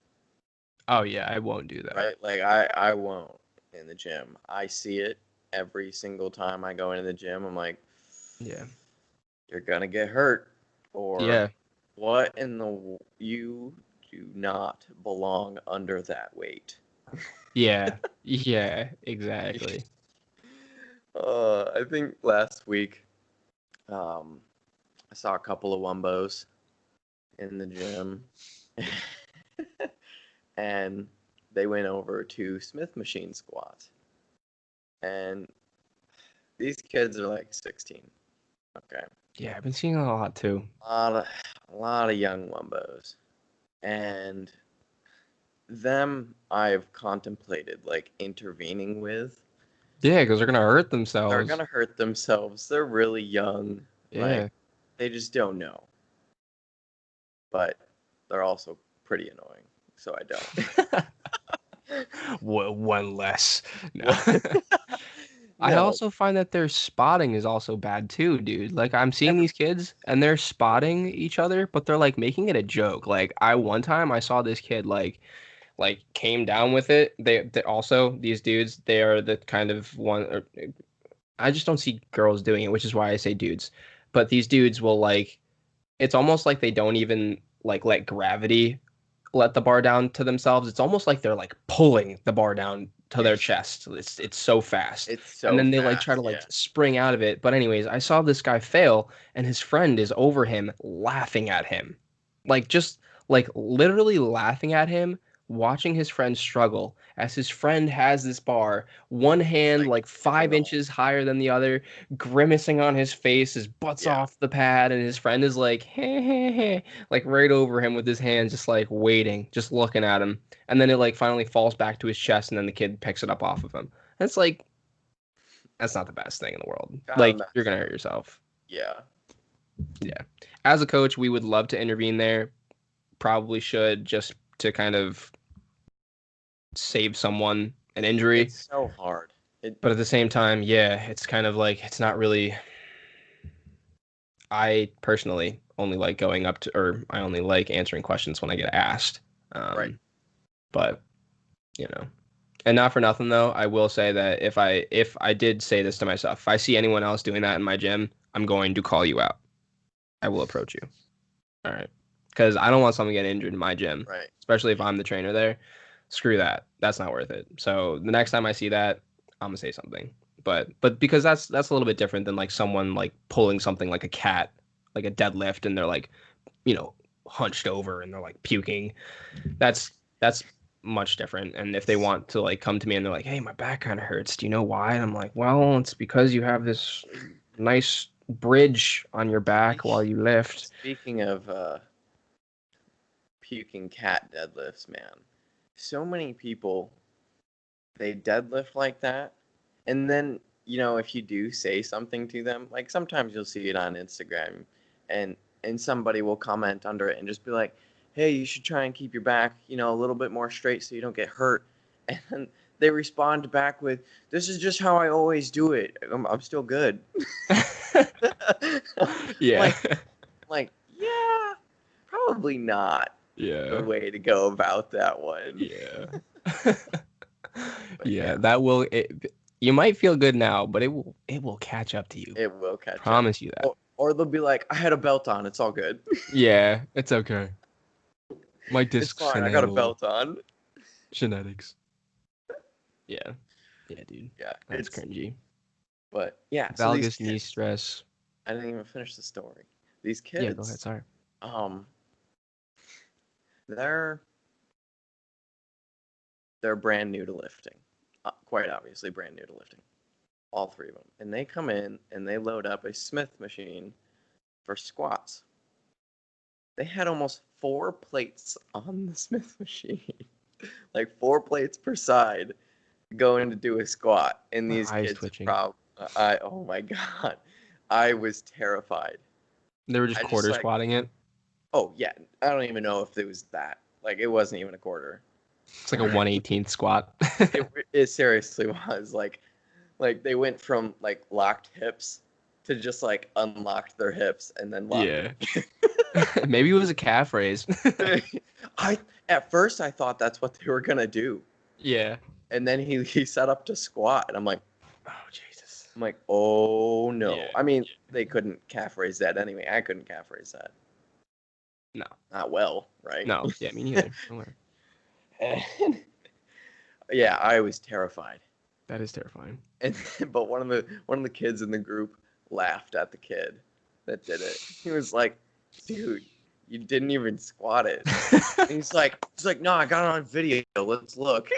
Oh yeah, I won't do that. Right? Like I won't in the gym. I see it every single time I go into the gym. I'm like, Yeah. you're gonna get hurt, or Yeah. what in the you do not belong under that weight. Yeah. Yeah, exactly. I think last week, um, I saw a couple of Wumbos in the gym, and they went over to Smith machine squat, and these kids are like 16. Okay, Yeah, I've been seeing that a lot too. a lot of young Wumbos, and them I've contemplated like intervening with. Yeah, because they're gonna hurt They're themselves. gonna hurt themselves. They're really young. Like Yeah. they just don't know. But they're also pretty annoying, so I don't. One less. No. What? I No. also find that their spotting is also bad too, dude. Like I'm seeing Every, these kids and they're spotting each other, but they're like making it a joke. Like one time I saw this kid like came down with it. They also these dudes, they are the kind of one. I just don't see girls doing it, which is why I say dudes. But these dudes will like it's almost like they don't even like let gravity let the bar down to themselves. It's almost like they're like pulling the bar down to their yes. chest. It's so fast. It's And so then they like try to fast. like Yeah. spring out of it. But anyways, I saw this guy fail and his friend is over him laughing at him. Like just like literally laughing at him, watching his friend struggle as his friend has this bar, one hand Like like tipping 5 inches higher than the other, grimacing on his face, his butt's Yeah. off the pad, and his friend is like, hey, hey, hey, like right over him with his hands, just like waiting, just looking at him. And then it like finally falls back to his chest, and then the kid picks it up off of him. That's like, that's not the best thing in the world. Gotta Like, you're mess gonna hurt up. yourself. Yeah. Yeah. As a coach, we would love to intervene there. Probably should just to kind of save someone an injury. It's so hard. But at the same time, yeah, it's kind of like it's not really. I personally only like going up to, or I only like answering questions when I get asked. Right. But you know, and not for nothing though, I will say that if I did say this to myself, if I see anyone else doing that in my gym, I'm going to call you out. I will approach you. All right, because I don't want someone getting injured in my gym, Right. especially if I'm the trainer there. Screw that. That's not worth it. So the next time I see that, I'm gonna say something. But because that's a little bit different than like someone like pulling something like a cat, like a deadlift, and they're like, you know, hunched over and they're like puking. That's much different. And if they want to like come to me and they're like, hey, my back kind of hurts. Do you know why? And I'm like, well, it's because you have this nice bridge on your back while you lift. Speaking of puking cat deadlifts, man. So many people they deadlift like that And then, you know, if you do say something to them, like sometimes you'll see it on Instagram and somebody will comment under it and just be like, "Hey, you should try and keep your back, you know, a little bit more straight so you don't get hurt." And they respond back with, "This is just how I always do it. I'm still good." Yeah. Like, yeah, probably not the Yeah. way to go about that one. Yeah. But Yeah, that will you might feel good now, but it will catch up to you. it will catch up. Promise you that. Or they'll be like, "I had a belt on. It's all good. Yeah, it's okay. My It's discs fine. can I got a handle belt on." genetics. Yeah. Yeah, dude. Yeah, That's cringy. but yeah. So these Valgus knee kids, stress. I didn't even finish the story. These Yeah, go ahead. kids, Sorry. um, they're brand new to lifting. Quite obviously, brand new to lifting. All three of them, and they come in and they load up a Smith machine for squats. They had almost 4 plates on the Smith machine, like 4 plates per side, going to do a squat. And My these eyes kids, twitching. oh my god, I was terrified. They were just I just quarter like, squatting it. oh yeah, I don't even know if it was that. Like it wasn't even a quarter. It's like a 1/18th squat. It seriously was like they went from like locked hips to just like unlocked their hips and then locked Yeah. them. Maybe it was a calf raise. I At first I thought that's what they were gonna do, Yeah. and then he set up to squat, and Oh Jesus. I'm like, oh no. Yeah. I mean, they couldn't calf raise that anyway. I couldn't calf raise that. No. Not well, right? No. Yeah, me neither. Don't worry. And, yeah, I was terrified. That is terrifying. And but one of the kids in the group laughed at the kid that did it. He was like, "Dude, you didn't even squat it." And he's like, "No, I got it on video. Let's look."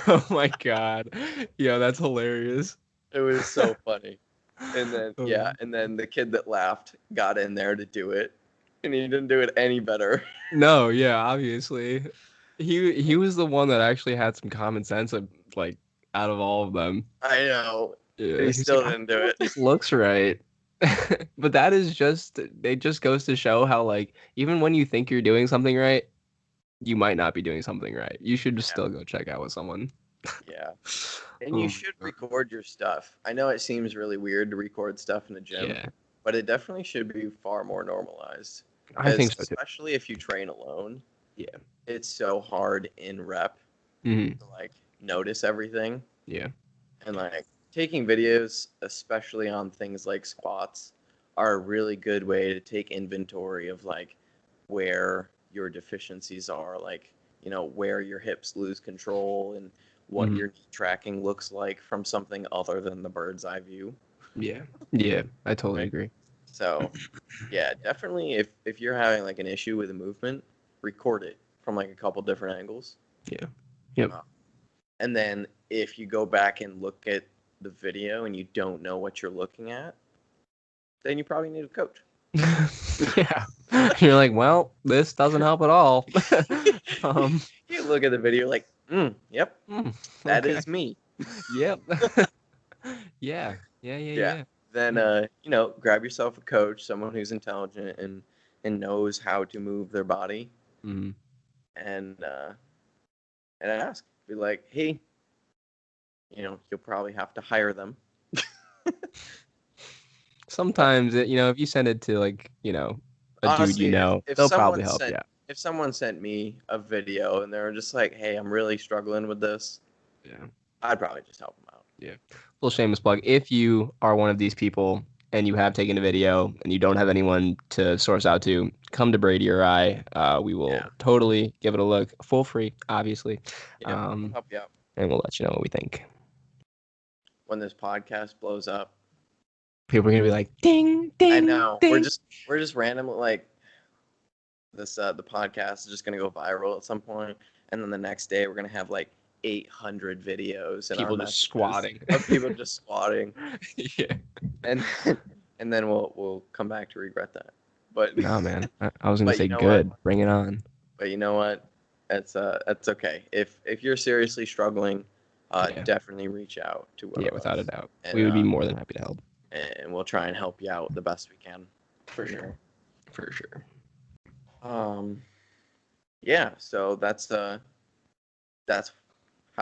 Oh my god. Yeah, that's hilarious. It was so funny. And then Oh. and then the kid that laughed got in there to do it, and he didn't do it any better. No, yeah, obviously. He was the one that actually had some common sense of, like, out of all of them. I know. And Yeah, he he's like, still I didn't don't do know it. if this looks right. But that is just it just goes to show how, like, even when you think you're doing something right, you might not be doing something right. You should just Yeah. still go check out with someone. Yeah. And Oh you my should God. record your stuff. I know it seems really weird to record stuff in the gym, Yeah, but it definitely should be far more normalized. I think so too. Especially if you train alone, Yeah. it's so hard in rep Hmm. to like notice everything. Yeah. And like taking videos, especially on things like squats, are a really good way to take inventory of like where your deficiencies are, like, you know, where your hips lose control and what Hmm. your knee tracking looks like from something other than the bird's eye view. Yeah. Yeah. I totally Right. agree. So, yeah, definitely if you're having like an issue with a movement, record it from like a couple different angles. Yeah. Yep. And then if you go back and look at the video and you don't know what you're looking at, then you probably need a coach. Yeah. You're like, well, this doesn't help at all. Um, You look at the video like, yep, that okay. is me. Yep. Yeah. Yeah. Yeah. Yeah. Yeah. Then you know, grab yourself a coach, someone who's intelligent and knows how to move their body, Mm. and ask. Be like, hey, you know, you'll probably have to hire them. Sometimes, if you send it to, like, a dude, Honestly, if they'll probably help. Yeah. if someone sent me a video and they were just like, hey, I'm really struggling with this, Yeah. I'd probably just help them out. Yeah. Little shameless plug. If you are one of these people and you have taken a video and you don't have anyone to source out to, come to Brady or I. We will totally give it a look, full free, obviously. Yeah, we'll help you out. And we'll let you know what we think. When this podcast blows up, People are gonna be like, ding, ding. I know. Ding. We're just randomly like this. The podcast is just gonna go viral at some point, and then the next day we're gonna have like 800 videos and people just squatting. Of people just squatting. Yeah. And then we'll come back to regret that. But no, man, I was gonna but say you know good. what? Bring it on. But you know what? That's okay. If you're seriously struggling, Yeah. definitely reach out to one Yeah, of without a us. doubt. And, We would be more than happy to help. and we'll try and help you out the best we can. For sure. For sure. Yeah, so that's how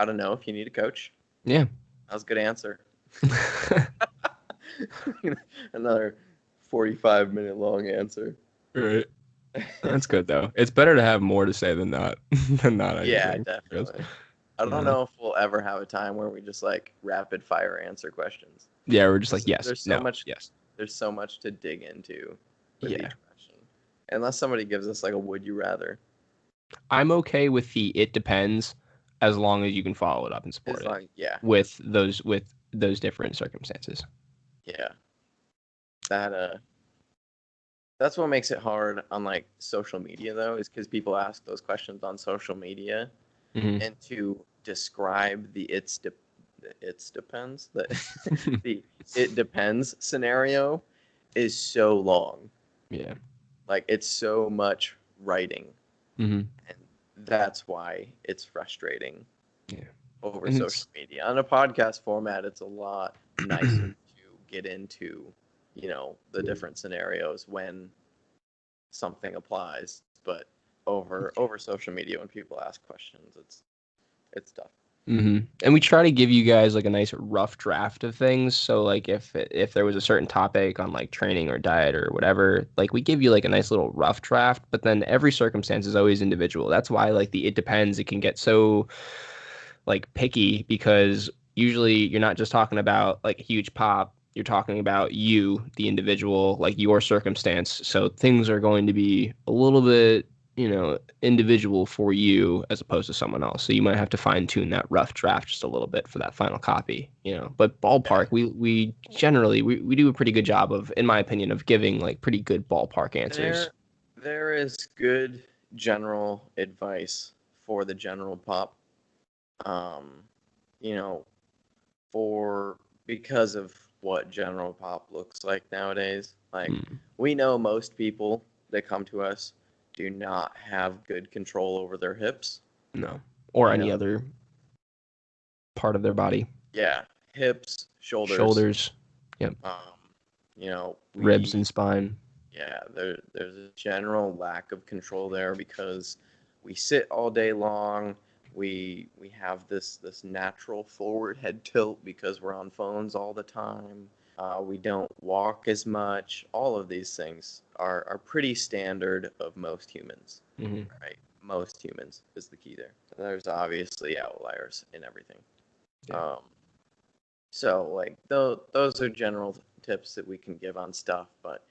to know if you need a coach. Yeah. That was a good answer. Another 45-minute long answer. Right. That's good though. It's better to have more to say than not I Yeah, think. definitely. I don't Yeah. know if we'll ever have a time where we just like rapid fire answer questions. Yeah, we're just like yes, There's so no, much yes. there's so much to dig into with Yeah. each question. Unless somebody gives us like a would you rather. I'm okay with the it depends as long as you can follow it up and support It's it like with those different circumstances. yeah. That that's what makes it hard on like social media though, is because people ask those questions on social media, Mm-hmm. and to describe the depends the it depends scenario is so long. Yeah. Like it's so much writing, Mm-hmm. and that's why it's frustrating Yeah. over And social it's media. On a podcast format, it's a lot nicer to get into, the different scenarios when something applies, but over social media when people ask questions, it's tough. Mm-hmm. And we try to give you guys like a nice rough draft of things. So like if there was a certain topic on like training or diet or whatever, like we give you like a nice little rough draft, but then every circumstance is always individual. That's why like the it depends, it can get so like picky because usually you're not just talking about like a huge pop, you're talking about you, the individual, like your circumstance. So things are going to be a little bit, individual for you as opposed to someone else. So you might have to fine tune that rough draft just a little bit for that final copy. But Yeah. ballpark, we generally we do a pretty good job of, in my opinion, of giving like pretty good ballpark answers. There is good general advice for the general pop. Um, you know, for because of what general pop looks like nowadays. Like Mm, we know most people that come to us do not have good control over their hips. no. Or You any know, other part of their body. yeah, hips, shoulders. Shoulders. Yep. Um, Ribs and spine. yeah, there's a general lack of control there because we sit all day long. We have this natural forward head tilt because we're on phones all the time. We don't walk as much. All of these things are pretty standard of most humans, Hmm. right? Most humans is the key there. There's obviously outliers in everything. Yeah. Um, so like those are general tips that we can give on stuff, but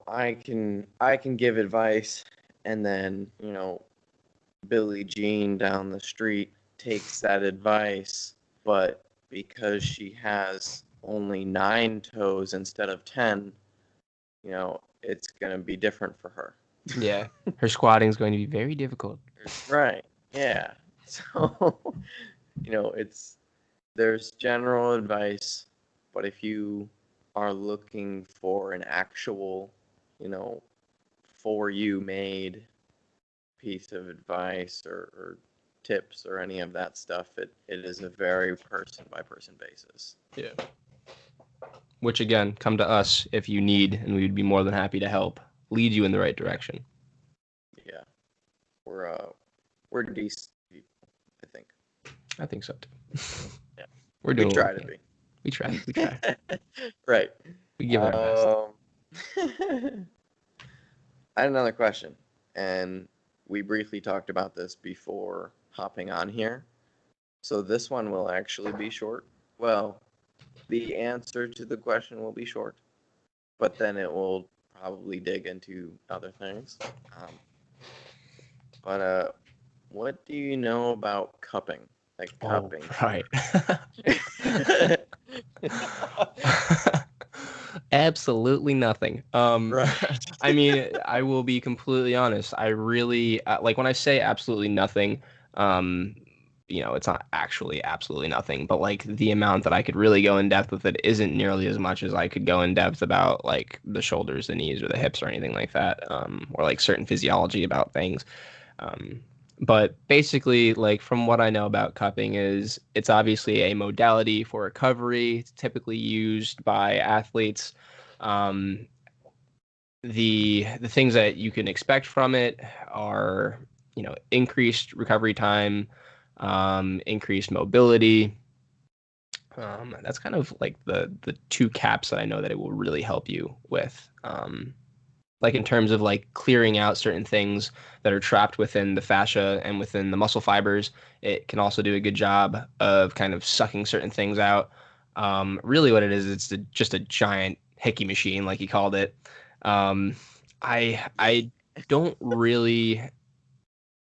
I can give advice, and then Billie Jean down the street takes that advice, but because she has only 9 toes instead of 10, it's gonna be different for her. Yeah. Her squatting is going to be very difficult. Right? Yeah. So it's there's general advice, but if you are looking for an actual, you know, for you made piece of advice or tips or any of that stuff, it is a very person by person basis. Yeah. Which again, come to us if you need, and we'd be more than happy to help lead you in the right direction. Yeah, we're decent people, I think. I think so too. Yeah, We're we doing what try we to can. be. We try. We try. Right. We give it our best. I had another question, and we briefly talked about this before hopping on here. So this one will actually be short. Well, the answer to the question will be short, but then it will probably dig into other things. Um, but what do you know about cupping? Like Oh, cupping. right. Absolutely nothing. Right. I mean, I will be completely honest. I really like when I say absolutely nothing. Um, it's not actually absolutely nothing, but like the amount that I could really go in depth with it isn't nearly as much as I could go in depth about like the shoulders, the knees, or the hips, or anything like that. Or like certain physiology about things. Um, But basically, like from what I know about cupping, is it's obviously a modality for recovery. It's typically used by athletes. Um, the things that you can expect from it are, increased recovery time, increased mobility. That's kind of like the two caps that I know that it will really help you with. Like in terms of like clearing out certain things that are trapped within the fascia and within the muscle fibers. It can also do a good job of kind of sucking certain things out. Really, what it is, just a giant hickey machine, like he called it. Um, I don't really,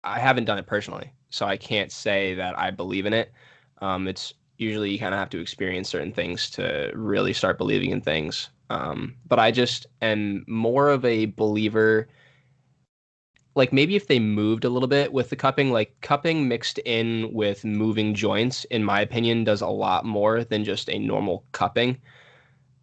I haven't done it personally, so I can't say that I believe in it. It's usually you kind of have to experience certain things to really start believing in things. But I just am more of a believer. Like maybe if they moved a little bit with the cupping, like cupping mixed in with moving joints, in my opinion, does a lot more than just a normal cupping.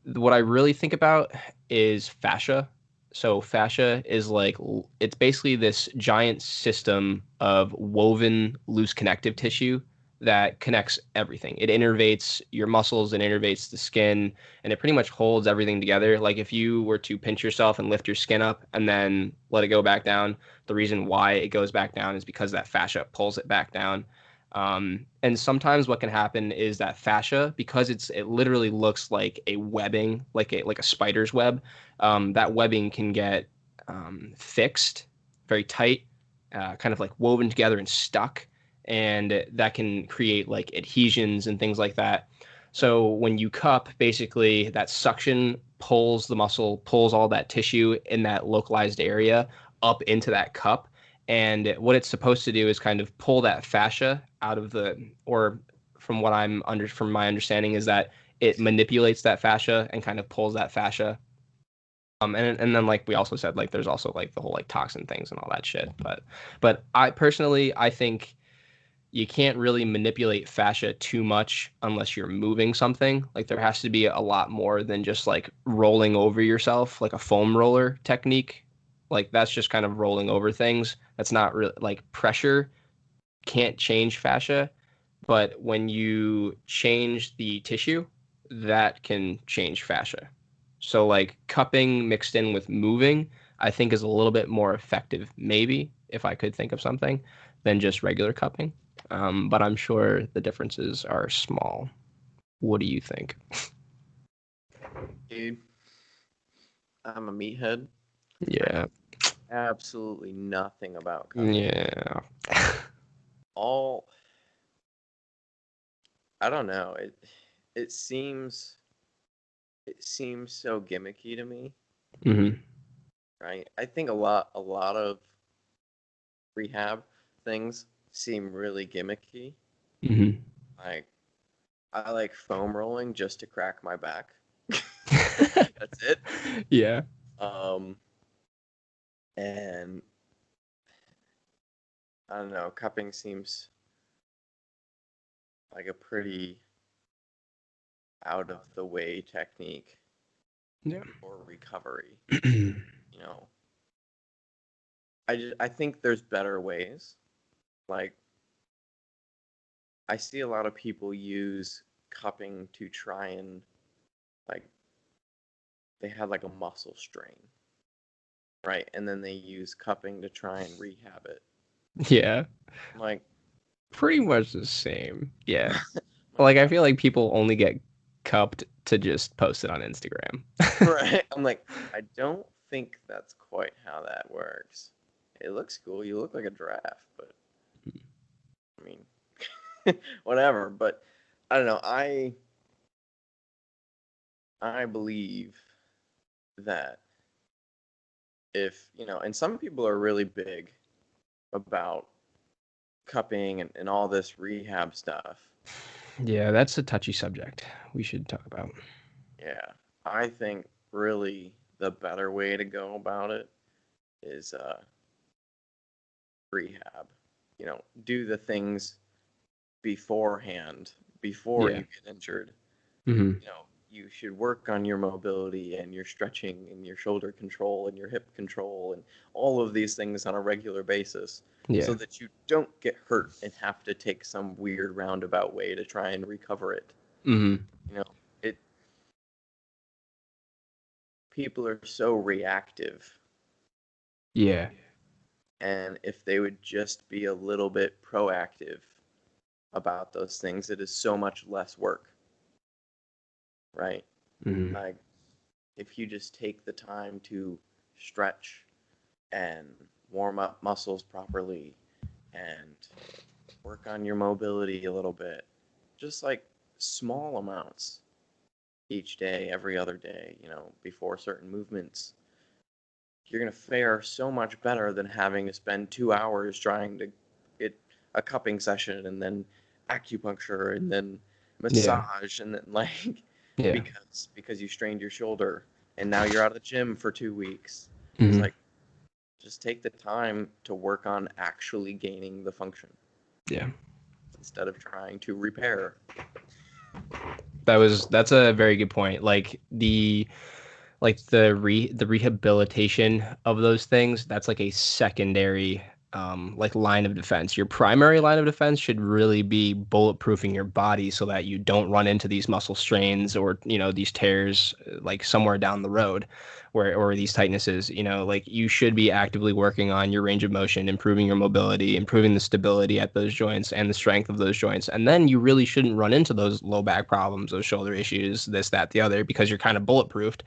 What I really think about is fascia. So fascia is like it's basically this giant system of woven loose connective tissue that connects everything. It innervates your muscles, it innervates the skin, and it pretty much holds everything together. Like if you were to pinch yourself and lift your skin up and then let it go back down, the reason why it goes back down is because that fascia pulls it back down. And sometimes what can happen is that fascia, because it literally looks like a webbing, like a spider's web. That webbing can get fixed, very tight, kind of like woven together and stuck, and that can create like adhesions and things like that. So when you cup, basically that suction pulls the muscle, pulls all that tissue in that localized area up into that cup, and what it's supposed to do is kind of pull that fascia out of or from my understanding is that it manipulates that fascia and kind of pulls that fascia. And then like we also said, like there's also like the whole like toxin things and all that shit. But I personally, I think you can't really manipulate fascia too much unless you're moving something. Like there has to be a lot more than just like rolling over yourself, like a foam roller technique. Like that's just kind of rolling over things. That's not really like pressure can't change fascia, but when you change the tissue, that can change fascia. So like cupping mixed in with moving, I think is a little bit more effective, maybe, if I could think of something, than just regular cupping. But I'm sure the differences are small. What do you think? Dude, I'm a meathead. I Yeah. know absolutely nothing about cupping. Yeah. All I don't know. It seems so gimmicky to me, hmm right? I think a lot of rehab things seem really gimmicky. hmm Like I like foam rolling just to crack my back. That's it. Yeah. Um, and I don't know, cupping seems like a pretty out of the way technique Yeah. for recovery. You know, I think there's better ways. Like I see a lot of people use cupping to try and like they had like a muscle strain, right? And then they use cupping to try and rehab it. Yeah. Like, Pretty much the same. Yeah. like Like I feel like people only get cupped to just post it on Instagram. right? I'm like, I don't think that's quite how that works. It looks cool. You look like a giraffe, but I mean, whatever. But I don't know. I believe that if and some people are really big about cupping and all this rehab stuff. Yeah, that's a touchy subject we should talk about. Yeah, I think really the better way to go about it is rehab. Do the things beforehand before Yeah. you get injured. hmm you should work on your mobility and your stretching and your shoulder control and your hip control and all of these things on a regular basis so Yeah. that you don't get hurt and have to take some weird roundabout way to try and recover it. Mm-hmm. You know, it people are so reactive, Yeah. and if they would just be a little bit proactive about those things, it is so much less work, right? Mm-hmm. Like if you just take the time to stretch and warm up muscles properly and work on your mobility a little bit, just like small amounts each day, every other day, before certain movements, you're going to fare so much better than having to spend 2 hours trying to get a cupping session and then acupuncture and then Yeah. massage and then like Yeah. because you strained your shoulder and now you're out of the gym for 2 weeks. It's Mm-hmm. like just take the time to work on actually gaining the function Yeah. instead of trying to repair. That's a very good point. The rehabilitation of those things, that's like a secondary like line of defense. Your primary line of defense should really be bulletproofing your body so that you don't run into these muscle strains or these tears like somewhere down the road where or these tightnesses. Like you should be actively working on your range of motion, improving your mobility, improving the stability at those joints and the strength of those joints. And then you really shouldn't run into those low back problems, those shoulder issues, this, that, the other, because you're kind of bulletproofed.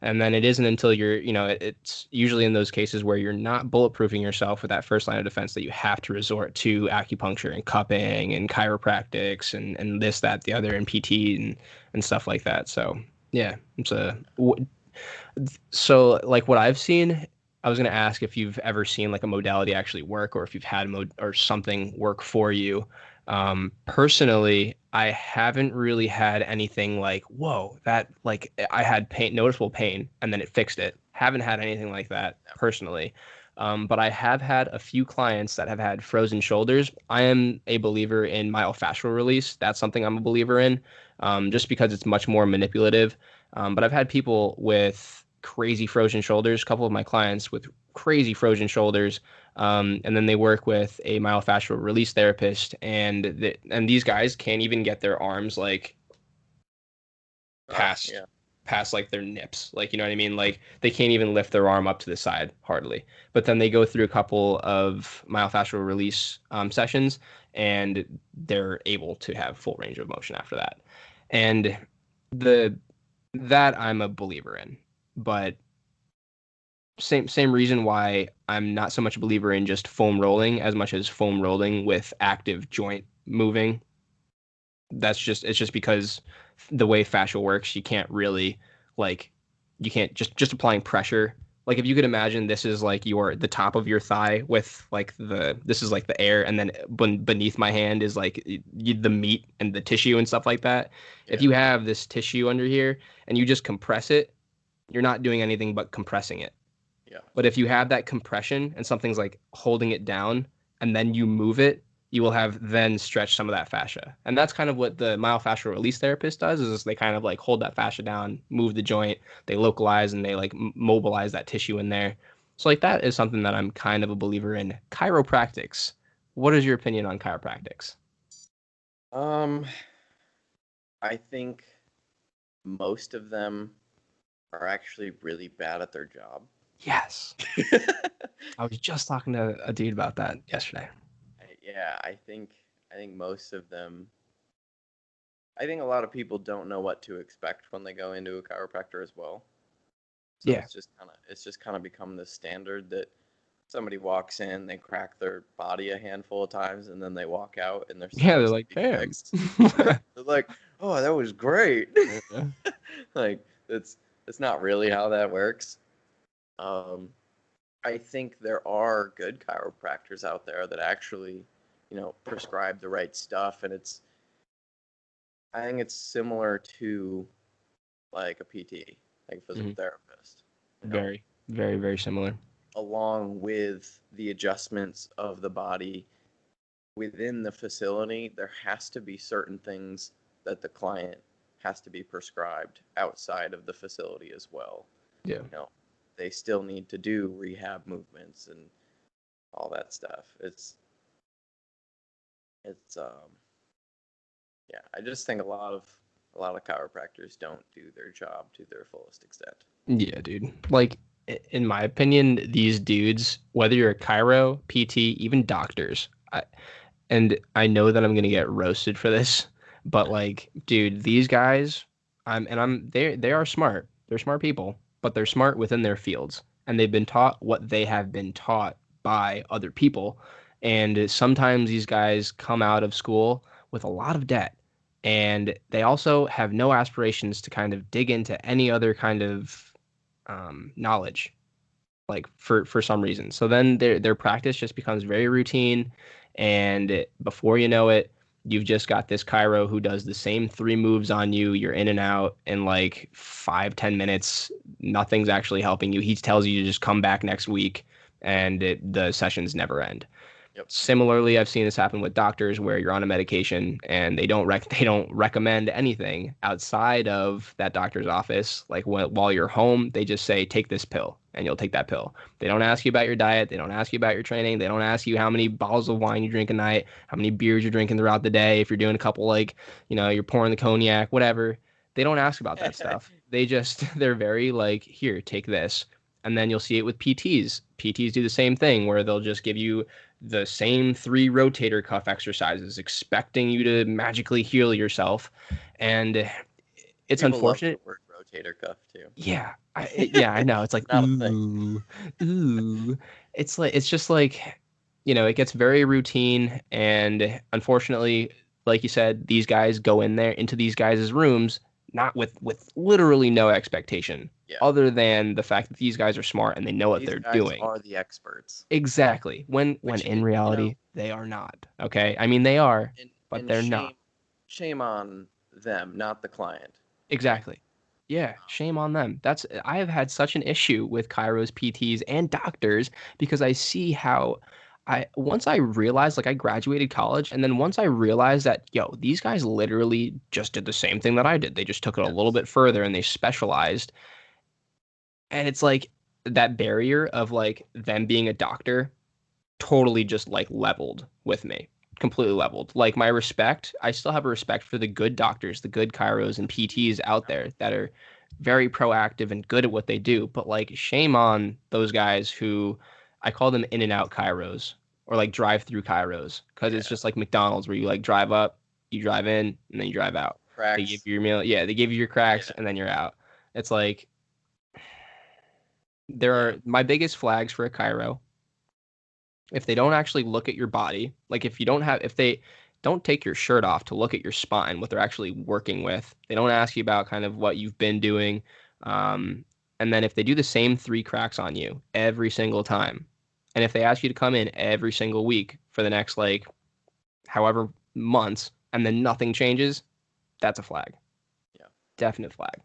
And then it isn't until it's usually in those cases where you're not bulletproofing yourself with that first line of defense that you have to resort to acupuncture and cupping and chiropractics and this, that, the other, and PT and stuff like that. So yeah, so like what I've seen, I was going to ask if you've ever seen like a modality actually work or if you've had or something work for you. Personally, I haven't really had anything like, whoa, that like I had pain, noticeable pain, and then it fixed it. Haven't had anything like that personally. But I have had a few clients that have had frozen shoulders. I am a believer in myofascial release. That's something I'm a believer in, just because it's much more manipulative. But I've had people with crazy frozen shoulders, a couple of my clients with crazy frozen shoulders, and then they work with a myofascial release therapist, and these guys can't even get their arms like past Yeah. past like their nips, like you know what I mean, like they can't even lift their arm up to the side hardly. But then they go through a couple of myofascial release sessions, and they're able to have full range of motion after that. And the that I'm a believer in, but same reason why I'm not so much a believer in just foam rolling as much as foam rolling with active joint moving. It's just because the way fascia works, you can't really like you can't just applying pressure. Like if you could imagine this is like the top of your thigh with like this is like the air, and then beneath my hand is like the meat and the tissue and stuff like that. If Yeah. you have this tissue under here and you just compress it, you're not doing anything but compressing it. Yeah. But if you have that compression and something's like holding it down and then you move it, you will have then stretched some of that fascia. And that's kind of what the myofascial release therapist does is they kind of like hold that fascia down, move the joint, they localize and they like mobilize that tissue in there. So like that is something that I'm kind of a believer in. Chiropractics. What is your opinion on chiropractics? Um, I think most of them are actually really bad at their job. Yes. I was just talking to a dude about that yesterday. Yeah, I think most of them. I think a lot of people don't know what to expect when they go into a chiropractor as well. So Yeah. it's just kind of become the standard that somebody walks in, they crack their body a handful of times, and then they walk out and they're Yeah, they're supposed to like, be damn. fixed. They're like, "Oh, that was great." Yeah. Like that's not really how that works. Um, I think there are good chiropractors out there that actually, prescribe the right stuff, and I think it's similar to like a PT, like a physical Mhm. therapist. You know, Very, very, very similar. along with the adjustments of the body within the facility, there has to be certain things that the client has to be prescribed outside of the facility as well. Yeah. You know, they still need to do rehab movements and all that stuff. It's yeah, I just think a lot of chiropractors don't do their job to their fullest extent. Yeah, dude. Like, in my opinion, these dudes, whether you're a chiro, PT, even doctors, and I know that I'm gonna get roasted for this, but like, dude, these guys, they are smart. They're smart people, but they're smart within their fields, and they've been taught what they have been taught by other people. And sometimes these guys come out of school with a lot of debt, and they also have no aspirations to kind of dig into any other kind of knowledge, like for some reason. So then their practice just becomes very routine, and before you know it, you've just got this Cairo who does the same three moves on you. You're in and out in like 5-10 minutes. Nothing's actually helping you. He tells you to just come back next week, and the sessions never end. Yep. Similarly, I've seen this happen with doctors where you're on a medication and they don't recommend anything outside of that doctor's office. Like while you're home, they just say take this pill and you'll take that pill. They don't ask you about your diet. They don't ask you about your training. They don't ask you how many bottles of wine you drink a night, how many beers you're drinking throughout the day. If you're doing a couple, like, you're pouring the cognac, whatever. They don't ask about that stuff. They're very like, here, take this. And then you'll see it with PTs. PTs do the same thing where they'll just give you the same three rotator cuff exercises, expecting you to magically heal yourself. And it's People love unfortunate. the word rotator cuff too. Yeah, I know. It's like, Not a thing. ooh. It's just like, it gets very routine, and unfortunately, like you said, these guys go in there into these guys' rooms not with literally no expectation Yeah. other than the fact that these guys are smart and they know what These they're guys doing. are the experts. Exactly. When Which in reality, they are not. Okay? I mean, they are, but and they're not. shame on them, not the client. Exactly. Yeah, shame on them. I have had such an issue with Kairos PTs and doctors because I see how once I realized, like, I graduated college, and then once I realized that, yo, these guys literally just did the same thing that I did. They just took it a little Yes. bit further and they specialized. And it's like that barrier of like them being a doctor totally just like leveled with me, completely leveled. Like, my respect, I still have a respect for the good doctors, the good chiros and PTs out there that are very proactive and good at what they do. But like, shame on those guys who, I call them in and out chiros, or like drive through chiros, because it's Yeah. just like McDonald's where you like drive up, you drive in, and then you drive out. They give Cracks. you your meal. Yeah, they give you your cracks Yeah. and then you're out. It's like, there Yeah. are my biggest flags for a chiro: if they don't actually look at your body, like if they don't take your shirt off to look at your spine, what they're actually working with, they don't ask you about kind of what you've been doing. And then if they do the same three cracks on you every single time, and if they ask you to come in every single week for the next like however months, and then nothing changes, that's a flag. Yeah. Definite flag.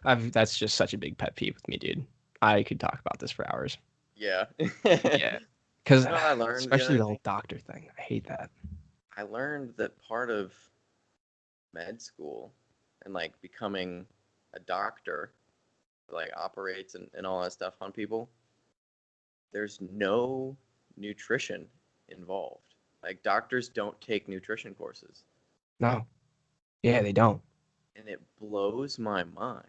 That's just such a big pet peeve with me, dude. I could talk about this for hours. Yeah. Yeah. Because I learned the especially other the thing. whole doctor thing. I hate that. I learned that part of med school and like becoming a doctor, like operates and all that stuff on people, there's no nutrition involved. Like doctors don't take nutrition courses. No. Yeah, they don't. And it blows my mind.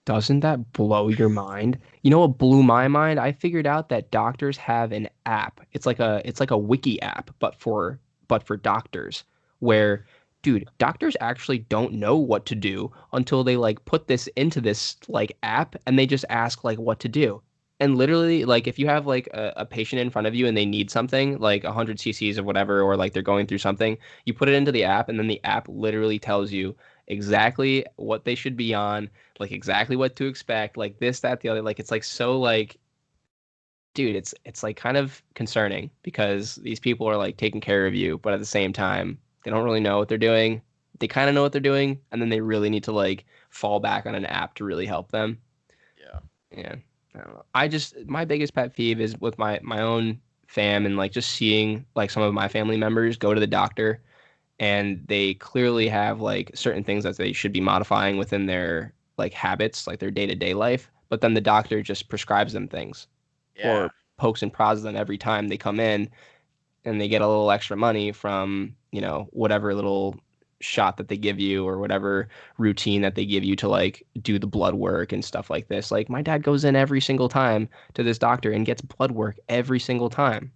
Doesn't that blow your mind? You know what blew my mind? I figured out that doctors have an app. It's like a wiki app, but for doctors, where, dude, doctors actually don't know what to do until they like put this into this like app, and they just ask like what to do. And literally, like, if you have like a patient in front of you and they need something like 100 cc's of whatever, or like they're going through something, you put it into the app, and then the app literally tells you exactly what they should be on, like exactly what to expect, like this, that, the other. Like, it's like, so like, dude, it's like kind of concerning because these people are like taking care of you, but at the same time, they don't really know what they're doing. They kind of know what they're doing, and then they really need to like fall back on an app to really help them. Yeah. Yeah, I don't know. My biggest pet peeve is with my own fam, and like just seeing like some of my family members go to the doctor and they clearly have like certain things that they should be modifying within their like habits, like their day-to-day life, but then the doctor just prescribes them things Yeah. or pokes and prods them every time they come in, and they get a little extra money from, whatever little shot that they give you or whatever routine that they give you to like do the blood work and stuff like this. Like my dad goes in every single time to this doctor and gets blood work every single time.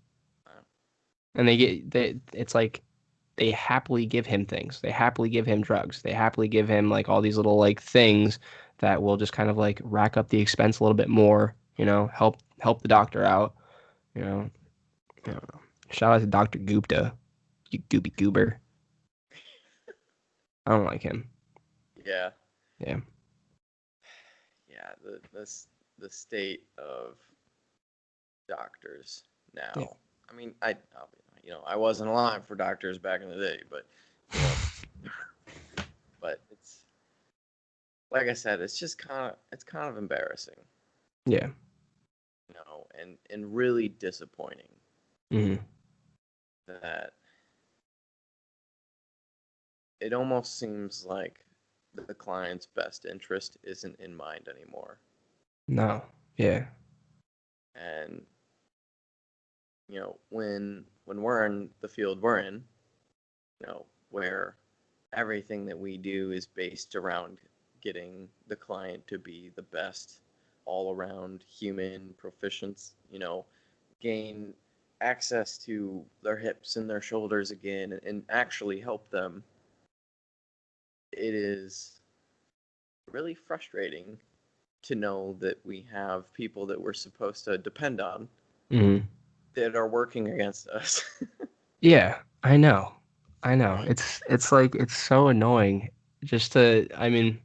And it's like they happily give him things. They happily give him drugs. They happily give him like all these little like things that will just kind of like rack up the expense a little bit more, help the doctor out, you know. I don't know. Shout out to Dr. Gupta, you gooby goober. I don't like him. Yeah. Yeah. Yeah. The state of doctors Yeah. now. I mean, I wasn't alive for doctors back in the day, but you know, but it's like I said, it's kind of embarrassing, Yeah. and really disappointing Hmm. that it almost seems like the client's best interest isn't in mind anymore. No. Yeah. And when we're in the field we're in, where everything that we do is based around getting the client to be the best all around human proficiency, gain access to their hips and their shoulders again and actually help them. It is really frustrating to know that we have people that we're supposed to depend on Hmm. that are working against us. Yeah. I know. I know. It's like it's so annoying I mean,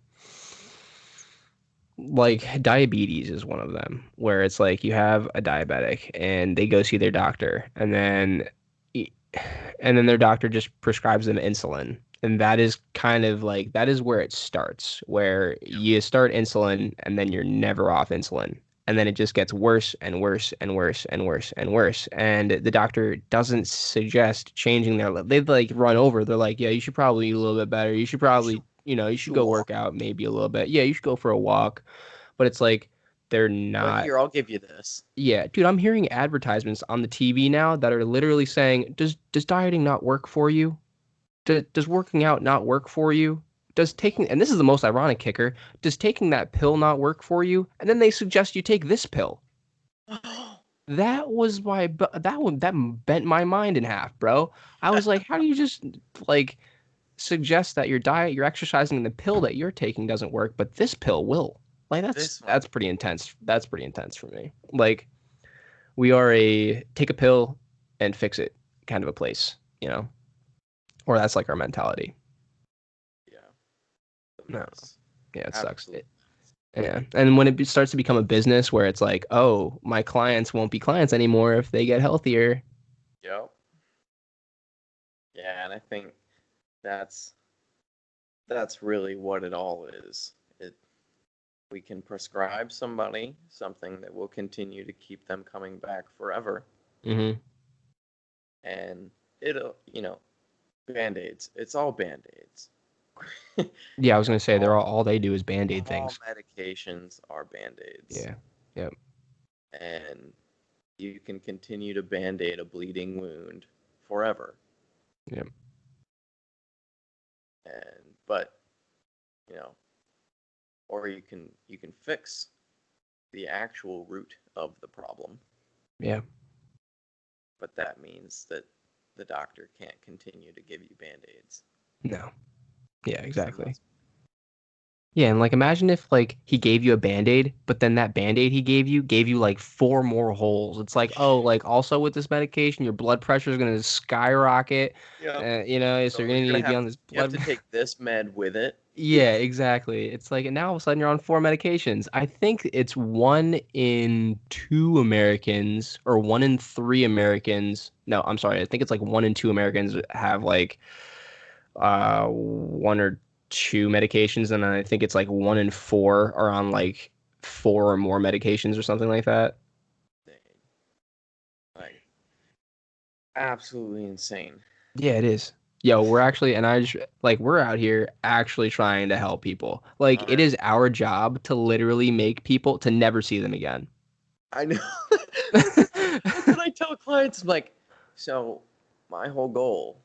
like diabetes is one of them where it's like you have a diabetic and they go see their doctor and then their doctor just prescribes them insulin, and that is kind of like that is where it starts, where you start insulin and then you're never off insulin, and then it just gets worse and worse and worse and worse and worse, and the doctor doesn't suggest changing they like run over, they're like, yeah, you should probably eat a little bit better, you should probably, you should go work out maybe a little bit, yeah, you should go for a walk, but it's like they're But not. here, I'll give you this. Yeah, dude, I'm hearing advertisements on the TV now that are literally saying, "Does dieting not work for you? Does working out not work for you? Does taking," and this is the most ironic kicker, "does taking that pill not work for you?" And then they suggest you take this pill. That was that bent my mind in half, bro. I was like, how do you just like suggest that your diet, your exercising, and the pill that you're taking doesn't work, but this pill will? Like This one. that's pretty intense. That's pretty intense for me. Like we are a take a pill and fix it kind of a place, or that's like our mentality. Yeah, the No, mess. yeah, it sucks. Absolutely. Yeah, and when it starts to become a business where it's like, oh, my clients won't be clients anymore if they get healthier. Yep. Yeah, and I think that's that's really what it all is. We can prescribe somebody something that will continue to keep them coming back forever, Hmm. and it'll, band-aids. It's all band-aids. Yeah, I was gonna say they're all all they do is band-aid all things. medications are band-aids, Yeah. Yep. and you can continue to band-aid a bleeding wound forever. Yep. But you know, or you can fix the actual root of the problem, Yeah. but that means that the doctor can't continue to give you band-aids. No. Yeah, And exactly. that's Yeah, and like imagine if like he gave you a Band-Aid, but then that Band-Aid he gave you like four more holes. It's like, oh, like also with this medication, your blood pressure is gonna skyrocket. Yep. So you're So gonna you're need gonna to be have on this you have to blood. take this med with it. Yeah, exactly. It's like, and now all of a sudden you're on four medications. I think it's 1 in 2 Americans or 1 in 3 Americans. No, I'm sorry. I think it's like 1 in 2 Americans have like one or two medications, and I think it's like 1 in 4 are on like four or more medications or something like that. Like absolutely insane. Yeah, it is. Yo, we're actually, and I just, like, we're out here actually trying to help people. Like, it I, is our job to literally make people to never see them again. I know. That's what I tell clients. I'm like, so my whole goal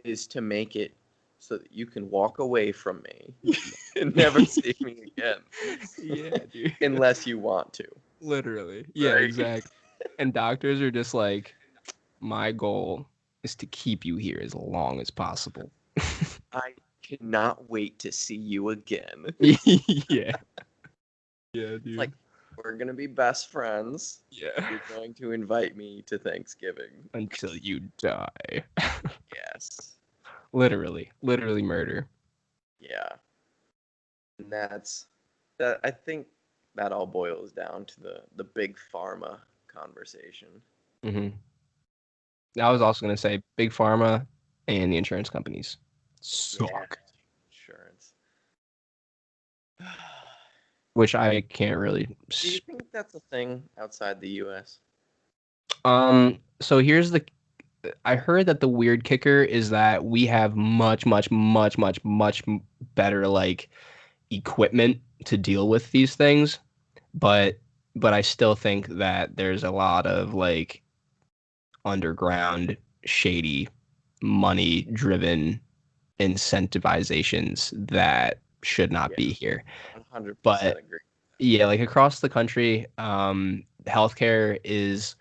is to make it so that you can walk away from me and never see me again, Yeah, dude. unless you want to. Literally. Yeah, Right? exactly. And doctors are just like, my goal is to keep you here as long as possible. I cannot wait to see you again. Yeah. Yeah, It's like dude. we're gonna be best friends. Yeah. You're going to invite me to Thanksgiving. Until you die. Yes. Literally murder. Yeah. And that I think that all boils down to the big pharma conversation. hmm I was also going to say big pharma and the insurance companies Yeah. suck, Insurance. which I can't really. Do you think that's a thing outside the US? So here's the. I heard that the weird kicker is that we have much better like equipment to deal with these things, but I still think that there's a lot of like underground, shady, money driven incentivizations that should not Yeah, be here. 100% But agree. yeah, like across the country, healthcare is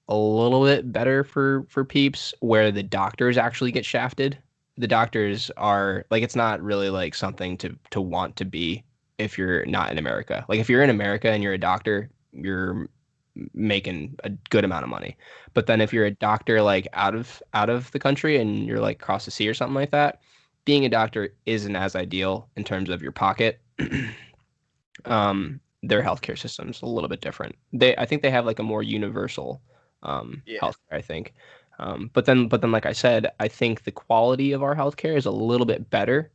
a little bit better for peeps where the doctors actually get shafted. The doctors are like it's not really like something to want to be if you're not in America. Like if you're in America and you're a doctor, you're making a good amount of money. But then if Right. you're a doctor like out of the country and you're like across the sea or something like that, being a doctor isn't as ideal in terms of your pocket. Their healthcare system's a little bit different. I think they have like a more universal Yeah. healthcare, I think. But then like I said, I think the quality of our healthcare is a little bit better,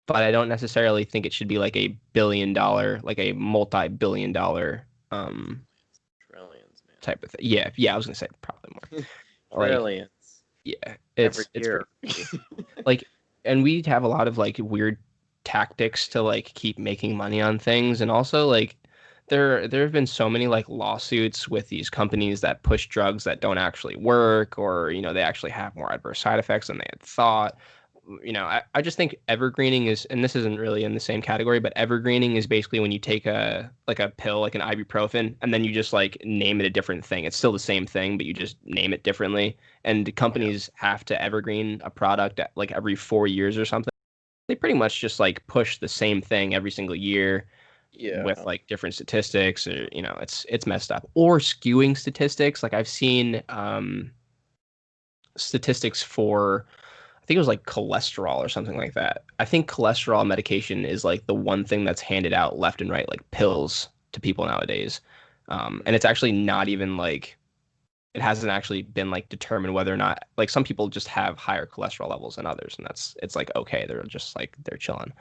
but I don't necessarily think it should be like a billion dollar, like a multi-billion dollar Trillions, type of thing. Yeah, yeah, I was gonna say probably more. man. Like, Trillions yeah, every it's pretty year. crazy. Like, and we have a lot of like weird tactics to like keep making money on things, and also like there have been so many like lawsuits with these companies that push drugs that don't actually work, or they actually have more adverse side effects than they had thought. I just think evergreening is, and this isn't really in the same category, but evergreening is basically when you take a pill, like an ibuprofen, and then you just like name it a different thing. It's still the same thing, but you just name it differently. And Yeah. companies have to evergreen a product at, like every 4 years or something. They pretty much just like push the same thing every single year with Yeah. like different statistics, or it's messed up. Or skewing statistics. Like I've seen statistics for, I think it was like cholesterol or something like that. I think cholesterol medication is like the one thing that's handed out left and right, like pills to people nowadays. And it's actually not even like, it hasn't actually been like determined whether or not, like, some people just have higher cholesterol levels than others, and it's like okay, they're just like they're chilling.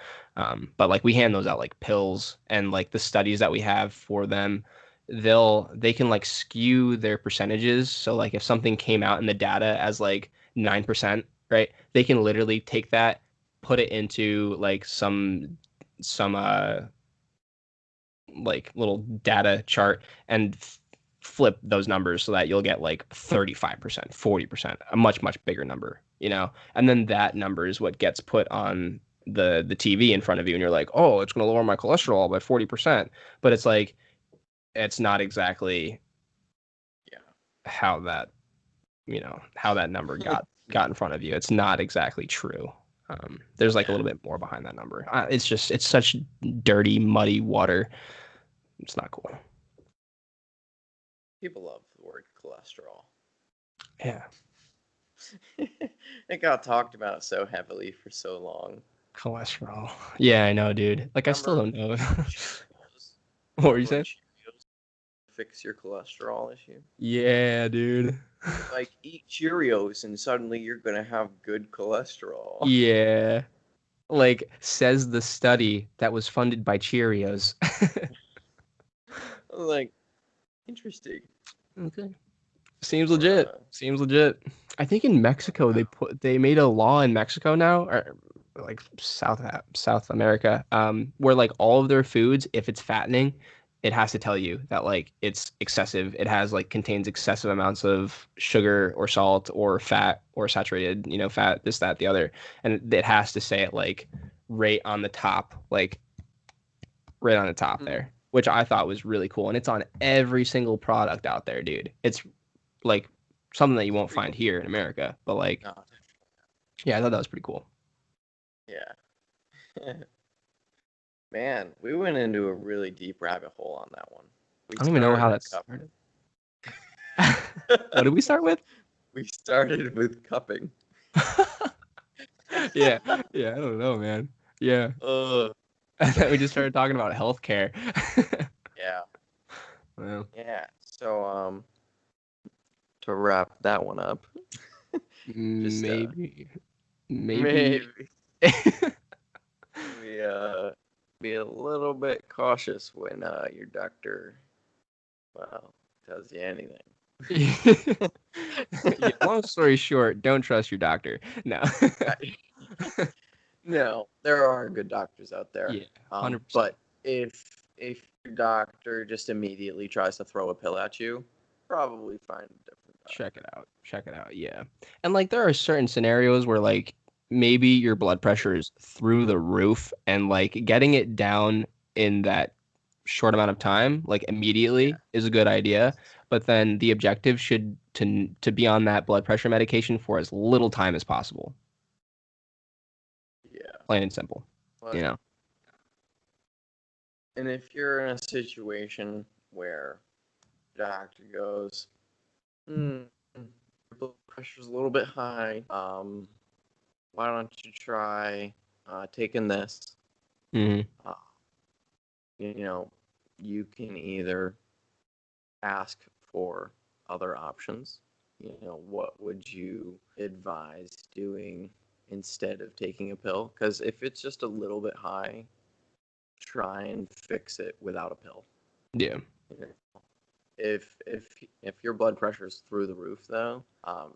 But like we hand those out like pills, and like the studies that we have for them, they can like skew their percentages. So like if something came out in the data as like 9%, right? They can literally take that, put it into like some like little data chart, and flip those numbers so that you'll get like 35%, 40%, a much bigger number, and then that number is what gets put on the TV in front of you, and you're like, oh, it's going to lower my cholesterol by 40%. But it's like, it's not exactly Yeah. how that how that number got in front of you. It's not exactly true. There's like a Yeah. little bit more behind that number. It's such dirty, muddy water. It's not cool. People love the word cholesterol. Yeah. It got talked about so heavily for so long. Cholesterol. Yeah, I know, dude. Like, I still Remember don't know. Cheerios? What were you When saying? Cheerios fix your cholesterol issue? Yeah, dude. Like, eat Cheerios and suddenly you're gonna have good cholesterol. Yeah. Like, says the study that was funded by Cheerios. Like, interesting. Okay. Seems legit. Bruh. Seems legit. I think in Mexico Wow. they made a law in Mexico now, or like South America, where like all of their foods, if it's fattening, it has to tell you that like it's excessive. It has like contains excessive amounts of sugar or salt or fat or saturated, fat, this, that, the other, and it has to say it like right on the top, like right on the top Mm, there, which I thought was really cool, and it's on every single product out there, dude. It's like something that you it's won't pretty find cool. here in America. But like, No, yeah, I thought that was pretty cool. yeah. Man, we went into a really deep rabbit hole on that one. We I don't even know started how with that started. What did we start with? we started with cupping. Yeah, yeah, I don't know, man. Yeah, uh, and then we just started talking about healthcare. yeah, Well, yeah. So to wrap that one up, just maybe, maybe. maybe be be a little bit cautious when your doctor, well, tells you anything. Yeah, long story short, don't trust your doctor. No. No, there are good doctors out there. Yeah, 100%. But if your doctor just immediately tries to throw a pill at you, probably find a different Check it doctor. out. Check it out. Yeah. And like there are certain scenarios where like maybe your blood pressure is through the roof and like getting it down in that short amount of time, like Yeah. immediately is a good idea. But then the objective should to be on that blood pressure medication for as little time as possible. Yeah. Plain and simple. You But know. and if you're in a situation where the doctor goes, your blood pressure's a little bit high. Why don't you try taking this? Hmm. Uh, you know, you can either ask for other options. What would you advise doing instead of taking a pill? Because if it's just a little bit high, try and fix it without a pill. Yeah. If your blood pressure is through the roof, though,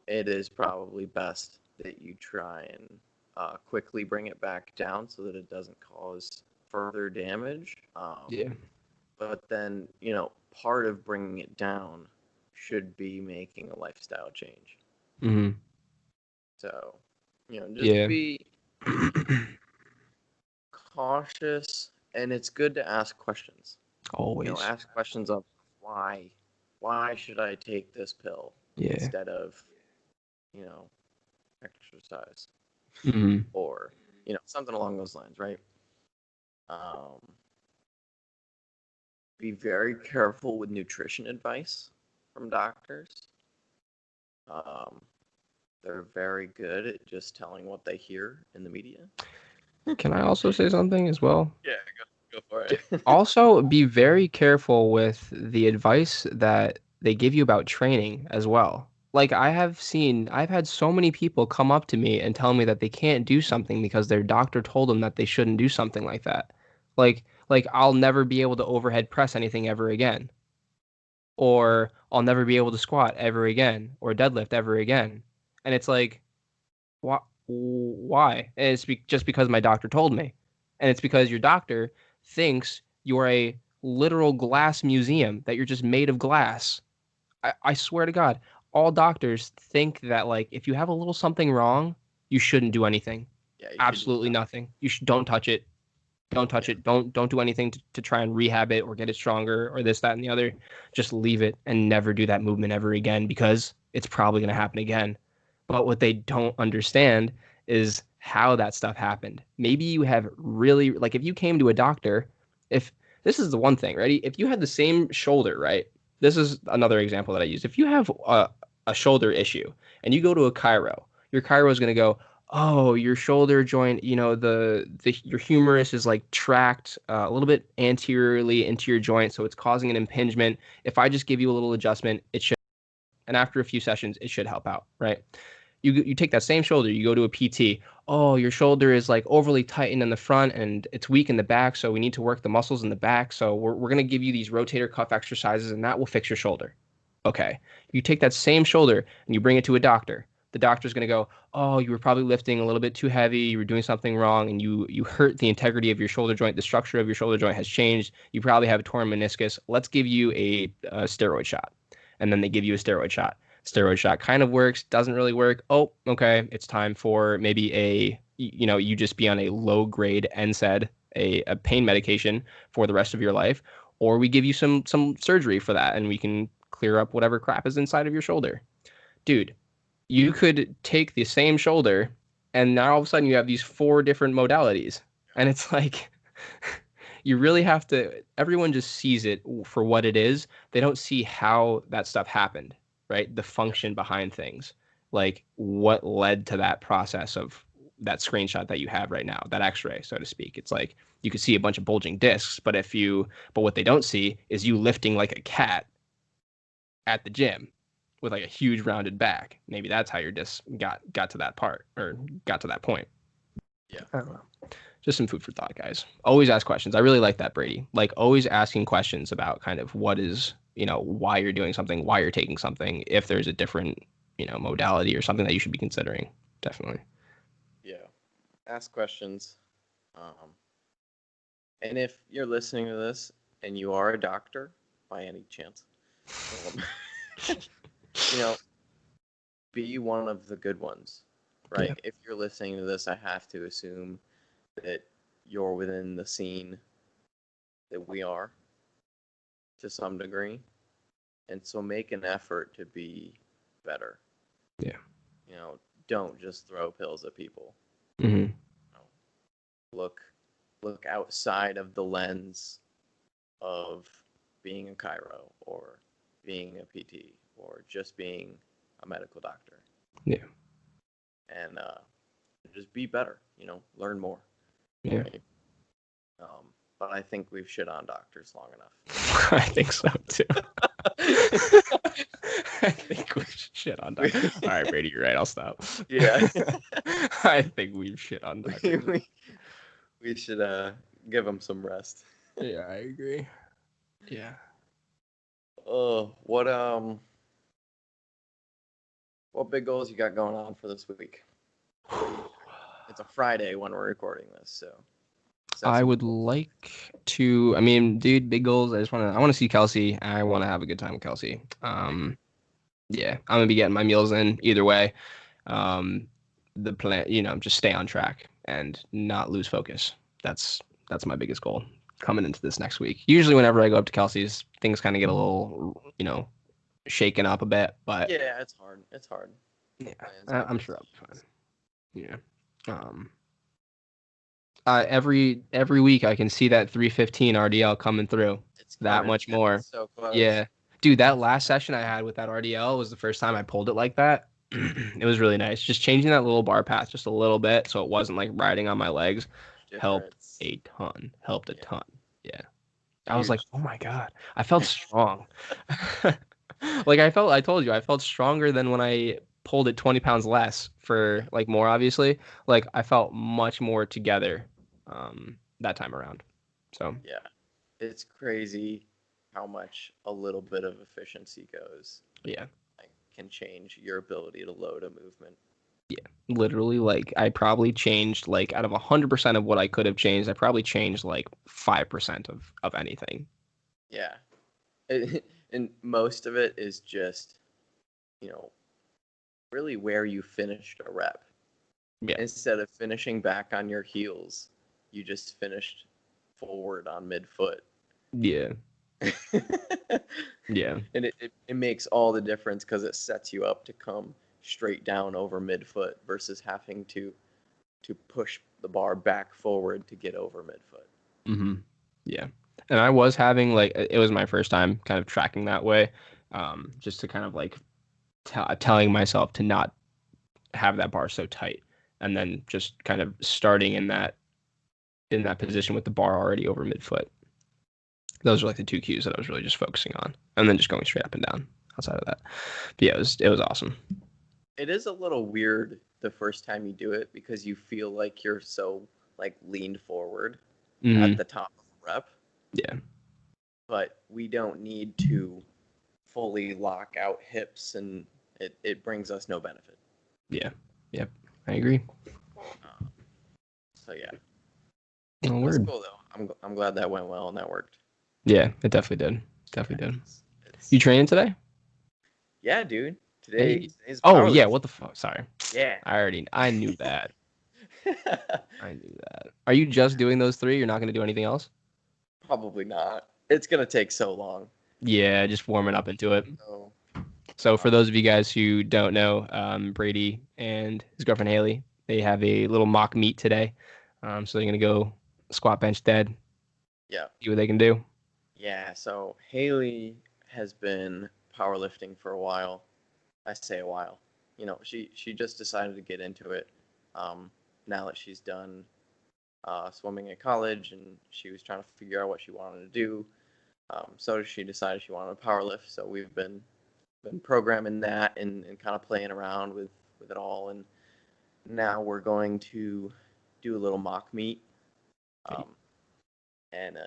it is probably best that you try and quickly bring it back down so that it doesn't cause further damage. Yeah. But then, part of bringing it down should be making a lifestyle change. Hmm. So, just Yeah. be cautious, and it's good to ask questions. Always. Ask questions of why. Why should I take this pill Yeah. instead of, you know, exercise Hmm. or, something along those lines, right? Um, be very careful with nutrition advice from doctors. Um, they're very good at just telling what they hear in the media. Can I also say something as well? Yeah, go for it. Also, be very careful with the advice that they give you about training as well. Like I've had so many people come up to me and tell me that they can't do something because their doctor told them that they shouldn't do something like that. Like I'll never be able to overhead press anything ever again, or I'll never be able to squat ever again, or deadlift ever again. And it's like, why? Why? And it's just because my doctor told me. And it's because your doctor thinks you're a literal glass museum, that you're just made of glass. I swear to God, all doctors think that, like, if you have a little something wrong, you shouldn't do anything. Yeah, you should do Absolutely nothing. nothing. Don't touch it. Don't touch Yeah, it. Don't do anything to try and rehab it or get it stronger or this, that, and the other. Just leave it and never do that movement ever again because it's probably going to happen again. But what they don't understand is how that stuff happened. Maybe you have really, like, if you came to a doctor, if this is the one thing, ready? If you had the same shoulder, right? This is another example that I use. If you have a shoulder issue and you go to a chiro, your chiro is going to go, oh, your shoulder joint, the your humerus is like tracked a little bit anteriorly into your joint, so it's causing an impingement. If I just give you a little adjustment, it should, and after a few sessions, it should help out, right? You take that same shoulder, you go to a PT. Oh, your shoulder is like overly tightened in the front and it's weak in the back, so we need to work the muscles in the back. So we're gonna give you these rotator cuff exercises, and that will fix your shoulder. Okay. You take that same shoulder and you bring it to a doctor. the doctor's going to go, oh, you were probably lifting a little bit too heavy, you were doing something wrong, and you hurt the integrity of your shoulder joint. The structure of your shoulder joint has changed. You probably have a torn meniscus. Let's give you a steroid shot. And then they give you a steroid shot. Steroid shot kind of works, doesn't really work. Oh, okay, it's time for maybe you just be on a low grade NSAID, a pain medication for the rest of your life, or we give you some surgery for that, and we can clear up whatever crap is inside of your shoulder. Dude, you could take the same shoulder, and now all of a sudden you have these 4 different modalities, and it's like you really have to. Everyone just sees it for what it is. They don't see how that stuff happened, right? The function behind things, like what led to that process of that screenshot that you have right now, that X-ray, so to speak. It's like you could see a bunch of bulging discs, but what they don't see is you lifting like a cat at the gym with like a huge rounded back. Maybe that's how your disc got to that part, or got to that point. Yeah. I don't know. Just some food for thought, guys. Always ask questions. I really like that, Brady. Like always asking questions about kind of what is, why you're doing something, why you're taking something, if there's a different, modality or something that you should be considering. Definitely. Yeah. Ask questions. And if you're listening to this and you are a doctor by any chance, be one of the good ones, right? Yeah. If you're listening to this, I have to assume that you're within the scene that we are to some degree. And so make an effort to be better. Yeah. Don't just throw pills at people. Mm-hmm. Look outside of the lens of being a chiro or being a PT or just being a medical doctor. Yeah. And just be better, learn more. Yeah. Right? But I think we've shit on doctors long enough. I think so too. I think we should shit on doctors. All right, Brady, you're right. I'll stop. Yeah. I think we've shit on doctors. We should give them some rest. Yeah, I agree. Yeah. Oh, what big goals you got going on for this week? It's a Friday when we're recording this, so. I would like to. I mean, dude, big goals. I want to see Kelsey. I want to have a good time with Kelsey. Yeah, I'm gonna be getting my meals in either way. The plan, just stay on track and not lose focus. That's my biggest goal coming into this next week. Usually, whenever I go up to Kelsey's, things kind of get a little, shaken up a bit. But yeah, it's hard. Yeah, I'm sure I'll be fine. Yeah. Every week I can see that 315 RDL coming through. It's that much more. It's so close. Yeah. Dude, that last session I had with that RDL was the first time I pulled it like that. It was really nice. Just changing that little bar path just a little bit so it wasn't like riding on my legs helped a ton. Helped a ton. Yeah. I was like, oh my God. I felt strong. Like I told you, I felt stronger than when I pulled it 20 pounds less for like more, obviously. Like I felt much more together that time around. So yeah, it's crazy how much a little bit of efficiency goes. Yeah. Can change your ability to load a movement. Yeah, literally, like I probably changed like out of 100% of what I could have changed, I probably changed like 5% of anything. Yeah, and most of it is just, really where you finished a rep. Yeah. Instead of finishing back on your heels, you just finished forward on midfoot. Yeah. Yeah. And it makes all the difference because it sets you up to come straight down over midfoot versus having to push the bar back forward to get over midfoot. Mm-hmm. Yeah. And I was having like, it was my first time kind of tracking that way, just to kind of like telling myself to not have that bar so tight, and then just kind of starting in that position with the bar already over midfoot. Those are like the 2 cues that I was really just focusing on, and then just going straight up and down outside of that. But yeah, it was awesome. It is a little weird the first time you do it because you feel like you're so like leaned forward at the top of the rep. Yeah. But we don't need to fully lock out hips, and it brings us no benefit. Yeah. Yep. I agree. So yeah, Oh, it was word. cool though. I'm glad that went well and that worked. Yeah, it definitely did. Yeah, Definitely did. 'cause You it's training today? yeah, dude. Hey. Today's Oh yeah. powerlifting. What the fuck? Sorry. Yeah. I knew that. I knew that. Are you just doing those three? You're not gonna do anything else? Probably not. It's gonna take so long. Yeah, just warming up into it. So, So for um, those of you guys who don't know, Brady and his girlfriend Haley, they have a little mock meet today. So they're gonna go squat, bench, dead, yeah, see what they can do. yeah. So Haley has been powerlifting for a while. I say a while. She just decided to get into it. Um, Now that she's done swimming at college, and she was trying to figure out what she wanted to do. So she decided she wanted to powerlift. So we've been programming that and kind of playing around with it all. And now we're going to do a little mock meet, Hey, um, and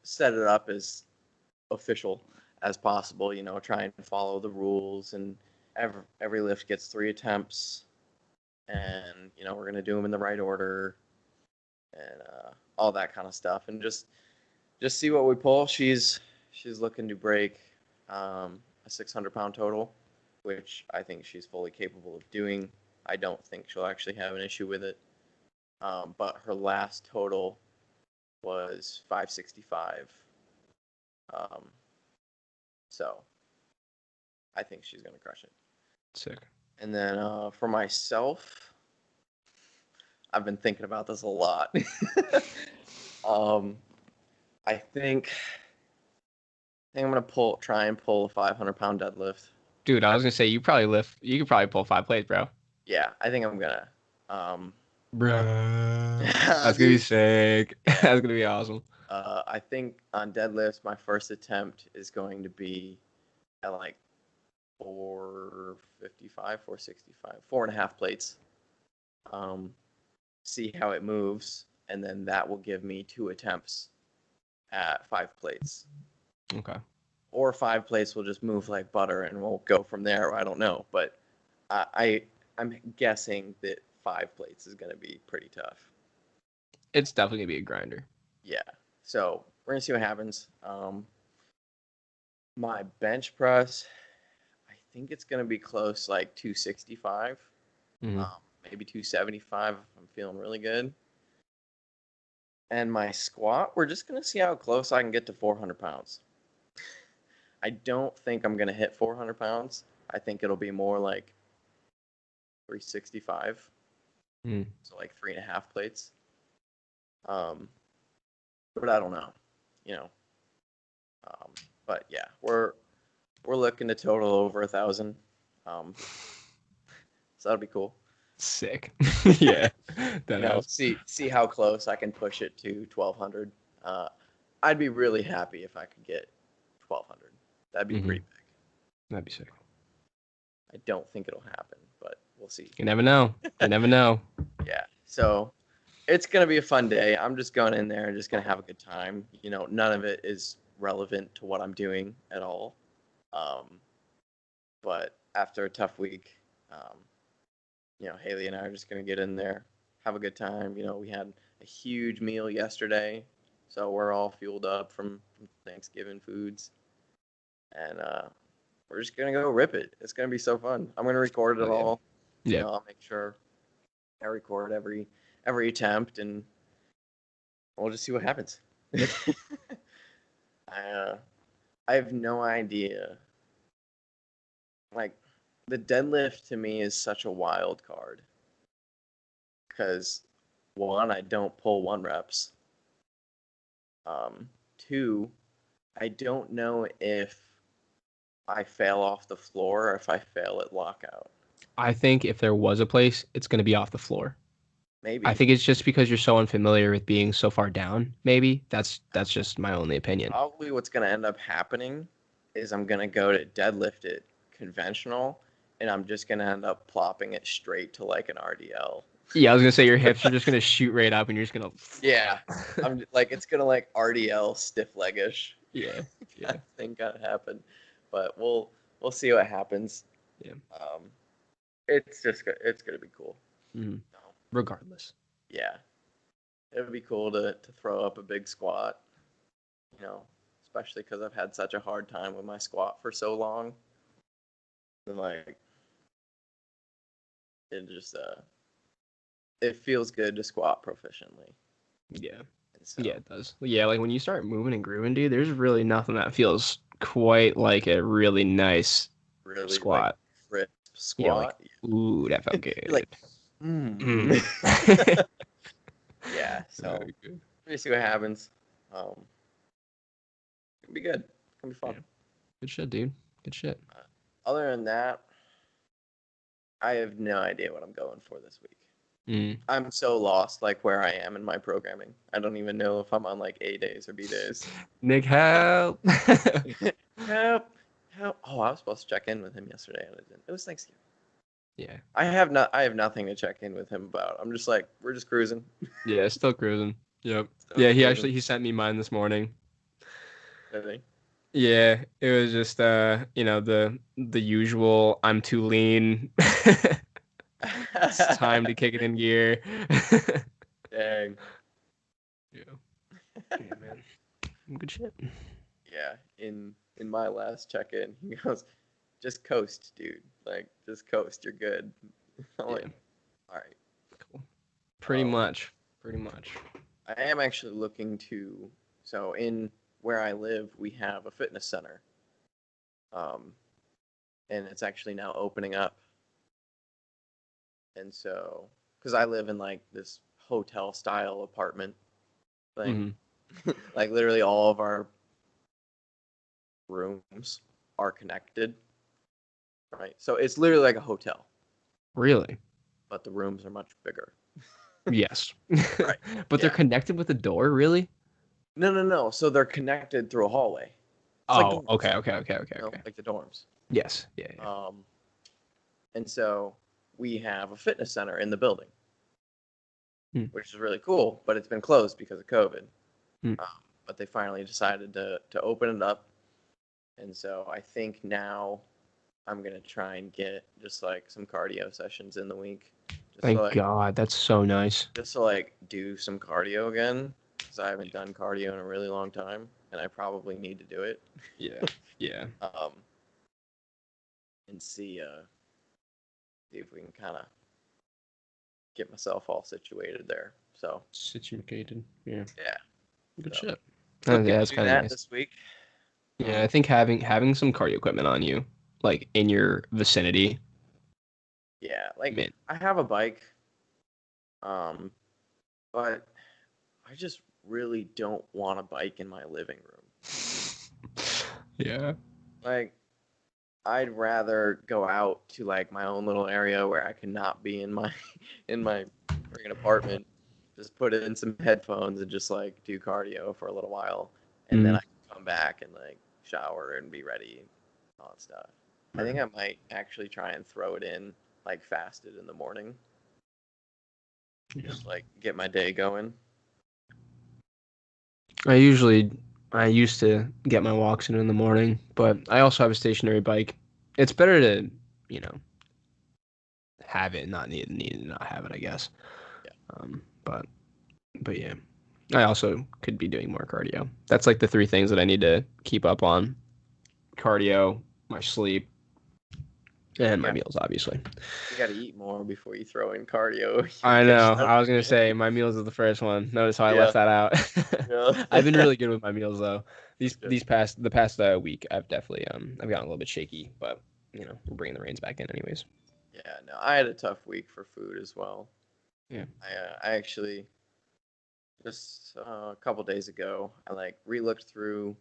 set it up as official as possible. Trying to follow the rules, and every lift gets 3 attempts, and we're gonna do them in the right order, and all that kind of stuff, and just see what we pull. She's looking to break a 600-pound total, which I think she's fully capable of doing. I don't think she'll actually have an issue with it. But her last total was 565. Um, so I think she's gonna crush it. sick. And then for myself, I've been thinking about this a lot. um, I think I'm gonna try and pull a 500-pound deadlift. Dude, I I, was gonna say you could probably pull 5 plates, bro. yeah, I think I'm gonna. Um, Bruh. That's gonna be Dude, sick. yeah. That's gonna be awesome. I think on deadlifts, my first attempt is going to be at like 455, 465, 4.5 plates. Um, See how it moves, and then that will give me 2 attempts at 5 plates. Okay. Or 5 plates will just move like butter, and we'll go from there. I don't know, but I'm guessing that 5 plates is going to be pretty tough. It's definitely gonna be a grinder. Yeah. So we're gonna see what happens. My bench press, I think it's gonna be close, like 265, Hmm. maybe 275 if I'm feeling really good. And my squat, we're just gonna see how close I can get to 400 pounds. I don't think I'm gonna hit 400 pounds. I think it'll be more like 365, Mm. so like 3.5 plates. Um, but I don't know, you know. Um, but yeah, we're looking to total over 1,000. Um, so that'll be cool. Sick. Yeah. That has. See how close I can push it to 1,200. Uh, I'd be really happy if I could get 1,200. That'd be Hmm. pretty big. That'd be sick. I don't think it'll happen, but we'll see. You never know. You never know. Yeah. So it's gonna be a fun day. I'm just going in there and just gonna have a good time. None of it is relevant to what I'm doing at all. Um, but after a tough week, Haley and I are just gonna get in there, have a good time. We had a huge meal yesterday, so we're all fueled up from Thanksgiving foods, and we're just gonna go rip it. It's gonna be so fun. I'm gonna record it Oh yeah. all. Yeah. I'll make sure I record every attempt, and we'll just see what happens. Yep. I I have no idea. Like, the deadlift to me is such a wild card because one, I don't pull 1 reps. Two, I don't know if I fail off the floor or if I fail at lockout. I think if there was a place, it's gonna be off the floor. I Maybe. think it's just because you're so unfamiliar with being so far down. Maybe that's just my only opinion. Probably what's going to end up happening is I'm going to go to deadlift it conventional, and I'm just going to end up plopping it straight to like an RDL. Yeah, I was gonna say your hips are just gonna shoot right up, and you're just gonna. Yeah. I'm like, it's going to like RDL stiff leggish. Yeah. I Yeah. think gotta happen. But we'll see what happens. Yeah. Um, it's gonna be cool. Mm. So, Regardless. yeah, it would be cool to throw up a big squat. Especially because I've had such a hard time with my squat for so long. And like, it just it feels good to squat proficiently. Yeah. And so, Yeah, it does. Yeah, like when you start moving and grooving, dude, there's really nothing that feels quite like a really nice really like squat. crisp Yeah, like, squat. ooh, that felt You're like, good. mm. Mm. Yeah. So Very good. we see what happens. It'll be good. It'll be fun. Yeah. Good shit, dude. Good shit. Other than that, I have no idea what I'm going for this week. Mm. I'm so lost, like where I am in my programming. I don't even know if I'm on like A days or B days. Nick, help. Help! Help! Oh, I was supposed to check in with him yesterday, and I didn't. It was Thanksgiving. Yeah. I have nothing to check in with him about. I'm just like, we're just cruising. Yeah, still cruising. Yep. Still Yeah, cruising. he sent me mine this morning. Really. Yeah, it was just the usual I'm too lean. It's time to kick it in gear. Dang. Yeah. Yeah, man. Good shit. Yeah. In my last check in, he goes, "Just coast, dude. Like, just coast. You're good." I'm Yeah. like, all right. Cool. Pretty Um, much. Pretty much. I am actually looking to. So in where I live, we have a fitness center. Um, and it's actually now opening up. And so, because I live in like this hotel style apartment thing, Hmm. like literally all of our rooms are connected, right? So it's literally like a hotel, Really? but the rooms are much bigger. Yes. Right. But they're Yeah. connected with the door, really? No, no, no. So they're connected through a hallway. It's like Oh, dorms, okay, okay, okay, okay, okay. like the dorms. Yes. Yeah, yeah. Um, and so we have a fitness center in the building, Hmm. which is really cool, but it's been closed because of COVID. Hmm. Um, but they finally decided to open it up, and so I think now I'm gonna try and get just like some cardio sessions in the week, just to Thank like God. That's so nice. do some cardio again because I haven't done cardio in a really long time, and I probably need to do it. Yeah. Yeah. um, and see if we can kind of get myself all situated there. So Situated. Yeah. yeah, Good so shit. looking Yeah, to that's do kind of that nice. this week. Yeah, I think having some cardio equipment on you, like in your vicinity, Yeah, like man. I have a bike, um, but I just really don't want a bike in my living room. Yeah. Like I'd rather go out to like my own little area where I cannot be in my in my freaking apartment. Just put in some headphones and just like do cardio for a little while, and then Mm. I can come back and like shower and be ready and all that stuff. I think I might actually try and throw it in like fasted in the morning, Yeah. just like get my day going. I usually I used to get my walks in the morning, but I also have a stationary bike. It's better to, you know, have it, not need to not have it, I guess. Yeah, Um, but but yeah. I also could be doing more cardio. That's like the three things that I need to keep up on. Cardio, my sleep, and you my got meals, obviously. you got to eat more before you throw in cardio. You're I getting know. I was gonna hungry. say my meals is the first one. Notice how I left Yeah, that out. yeah. I've been really good with my meals though. Okay. The past week I've definitely I've gotten a little bit shaky, but we're bringing the reins back in anyways. Yeah, no, I had a tough week for food as well. Yeah. I actually just a couple days ago, I like re-looked through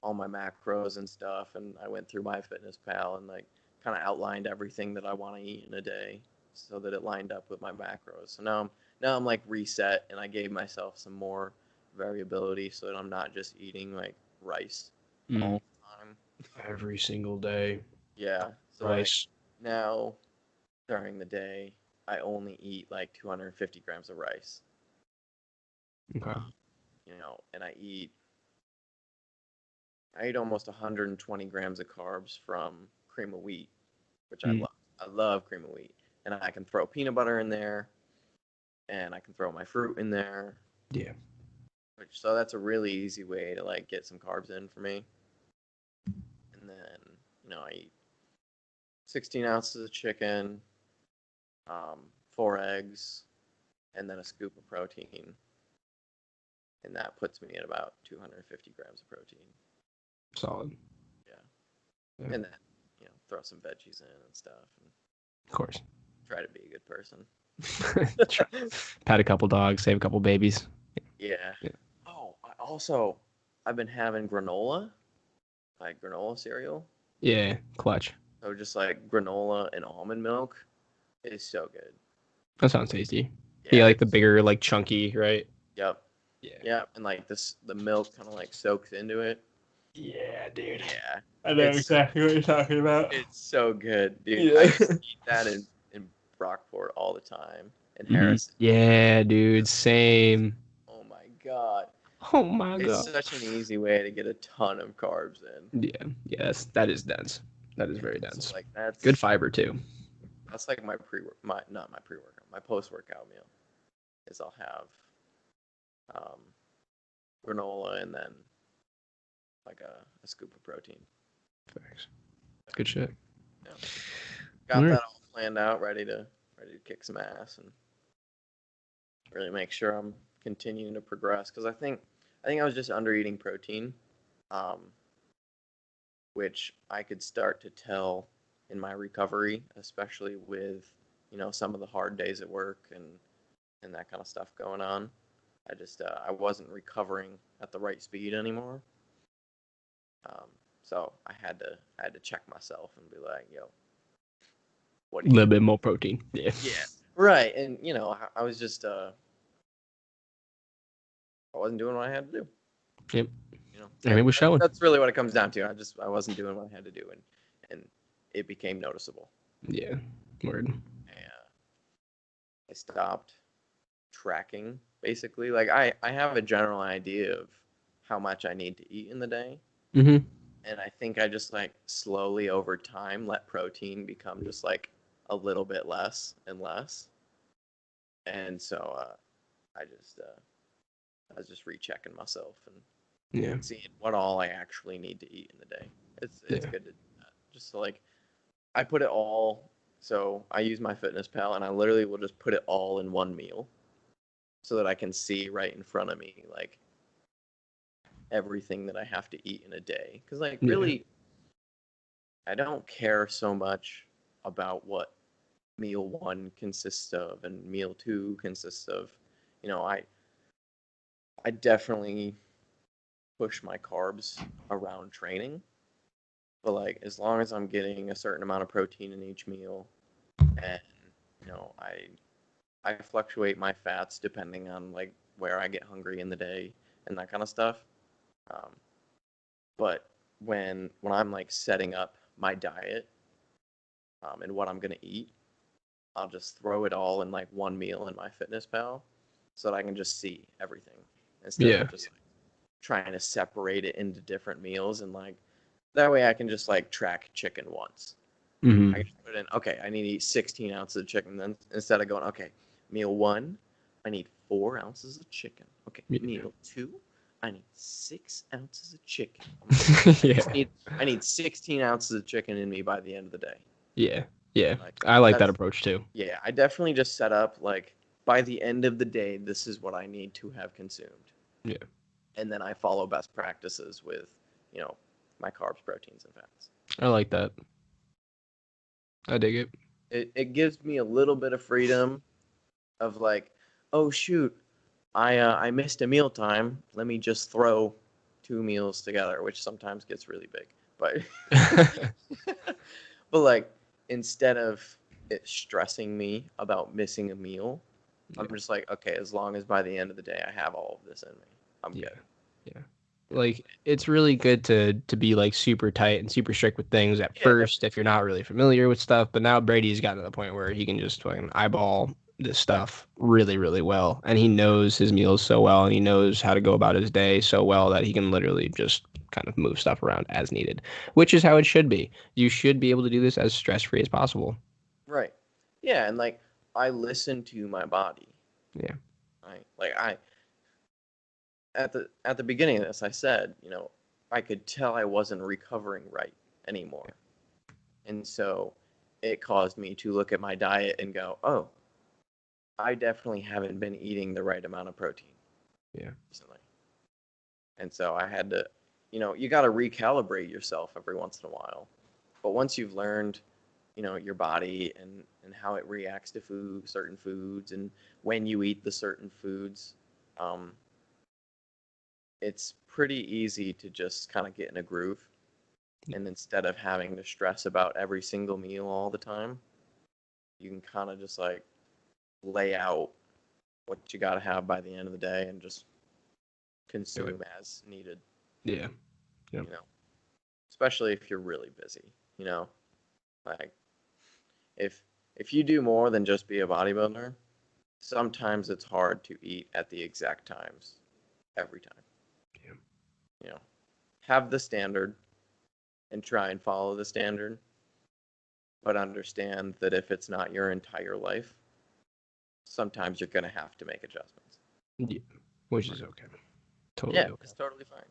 all my macros and stuff, and I went through MyFitnessPal and like kind of outlined everything that I want to eat in a day, so that it lined up with my macros. So now I'm like reset, and I gave myself some more variability, so that I'm not just eating like rice Mm. all the time. Every single day, Yeah, so like rice. now during the day, I only eat like 250 grams of rice. Okay. And I eat almost 120 grams of carbs from cream of wheat, which I Mm. love. I love cream of wheat. and I can throw peanut butter in there, and I can throw my fruit in there. Yeah. So that's a really easy way to like get some carbs in for me. And then I eat 16 ounces of chicken, 4 eggs, and then a scoop of protein. And that puts me at about 250 grams of protein. Solid. Yeah. And then, throw some veggies in and stuff. And of course. Try to be a good person. Pat a couple dogs, save a couple babies. Yeah. Oh, I've been having granola, like granola cereal. Yeah, clutch. So just like granola and almond milk is so good. That sounds tasty. Yeah, like the bigger, like chunky, right? Yep. Yeah. Yeah, and like the milk kind of like soaks into it. Yeah, dude. Yeah. I know exactly what you're talking about. It's so good, dude. Yeah. I used to eat that in Brockport all the time. In Harrison. Yeah, dude. Same. Oh my god. Oh my god. It's such an easy way to get a ton of carbs in. Yeah. Yes, that is dense. That is very dense. So like that's good fiber too. That's like my post-workout meal. Is I'll have granola and then like a scoop of protein. Thanks. Good shit. Yeah. Got that all planned out, ready to kick some ass and really make sure I'm continuing to progress, because I think I was just under eating protein, which I could start to tell in my recovery, especially with some of the hard days at work and that kind of stuff going on. I just I wasn't recovering at the right speed anymore. So I had to check myself and be like, yo, what? A little bit more protein. Yeah. Yeah. Right. And I was just I wasn't doing what I had to do. Yep. And it was showing. That's really what it comes down to. I wasn't doing what I had to do, and it became noticeable. Yeah. Word. And I stopped tracking, basically. Like I have a general idea of how much I need to eat in the day. Mm-hmm. And I think I just like slowly over time let protein become just like a little bit less and less. And so I was just rechecking myself and seeing what all I actually need to eat in the day. It's good to do that. Just so, like, I put it all. So I use my Fitness Pal, and I literally will just put it all in one meal, so that I can see right in front of me like everything that I have to eat in a day. Because like really, I don't care so much about what meal 1 consists of and meal 2 consists of. I definitely push my carbs around training, but like as long as I'm getting a certain amount of protein in each meal, and I fluctuate my fats depending on like where I get hungry in the day and that kind of stuff. But when I'm like setting up my diet and what I'm gonna eat, I'll just throw it all in like one meal in my Fitness Pal, so that I can just see everything instead of just like trying to separate it into different meals. And like that way I can just like track chicken once. Mm-hmm. I can just put in, okay, I need to eat 16 ounces of chicken. Then instead of going, okay, meal 1, I need 4 ounces of chicken. Okay, meal 2, I need 6 ounces of chicken. I need 16 ounces of chicken in me by the end of the day. Yeah. Yeah. I like that approach too. Yeah, I definitely just set up like by the end of the day, this is what I need to have consumed. Yeah. And then I follow best practices with, my carbs, proteins, and fats. I like that. I dig it. It gives me a little bit of freedom of like, oh shoot, I missed a meal time. Let me just throw 2 meals together, which sometimes gets really big. But but like instead of it stressing me about missing a meal, I'm just like, okay, as long as by the end of the day I have all of this in me, I'm good. Yeah. Like it's really good to be like super tight and super strict with things at first if you're not really familiar with stuff. But now Brady's gotten to the point where he can just fucking eyeball this stuff really, really well. And he knows his meals so well, and he knows how to go about his day so well that he can literally just kind of move stuff around as needed, which is how it should be. You should be able to do this as stress-free as possible. Right. Yeah, and like I listen to my body. Yeah. I at the beginning of this, I said, I could tell I wasn't recovering right anymore. And so it caused me to look at my diet and go, "Oh, I definitely haven't been eating the right amount of protein Yeah. recently." And so I had to, you got to recalibrate yourself every once in a while. But once you've learned, your body and how it reacts to certain foods, and when you eat the certain foods, um, it's pretty easy to just kind of get in a groove. And instead of having to stress about every single meal all the time, you can kind of just like lay out what you got to have by the end of the day and just consume as needed. Yeah. Yep. Especially if you're really busy, like if you do more than just be a bodybuilder, sometimes it's hard to eat at the exact times every time. Yeah. Have the standard and try and follow the standard, but understand that if it's not your entire life, sometimes you're going to have to make adjustments. Yeah. Which is okay. Totally Yeah, okay. it's totally fine.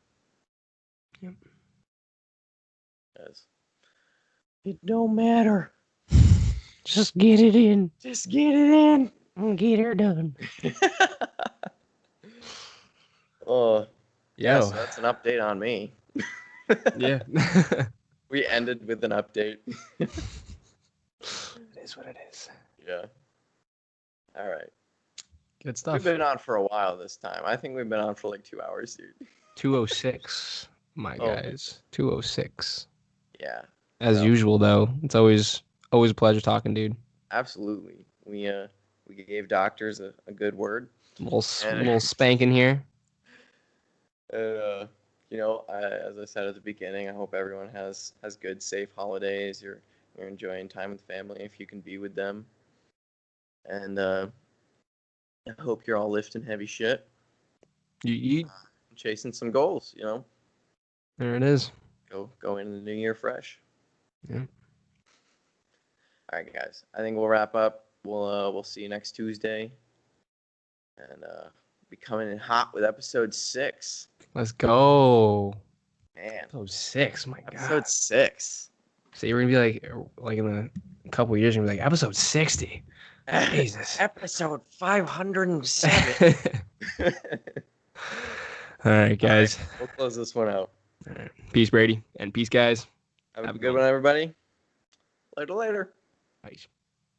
Yep. Because it don't matter. Just get it in. Just get it in. And get her done. Oh, yeah, Yo. so that's an update on me. Yeah. We ended with an update. It is what it is. Yeah. All right. Good stuff. We've been on for a while this time. I think we've been on for like 2 hours, dude. 206, my Oh, guys. 206. Yeah. As usual, though, it's always a pleasure talking, dude. Absolutely. We gave doctors a good word. Little spanking here. As I said at the beginning, I hope everyone has good, safe holidays. You're enjoying time with family if you can be with them, and I hope you're all lifting heavy shit, chasing some goals. There it is. Go into the new year fresh. Yeah. All right, guys. I think we'll wrap up. We'll see you next Tuesday, and be coming in hot with episode 6. Let's go. Man, Episode 6. My God. episode 6. So you're gonna be like in a couple of years, you're gonna be like episode 60. Jesus. Episode 507. All right, guys. All right, we'll close this one out. All right. Peace, Brady, and peace, guys. Have a good one, everybody. Later. Peace.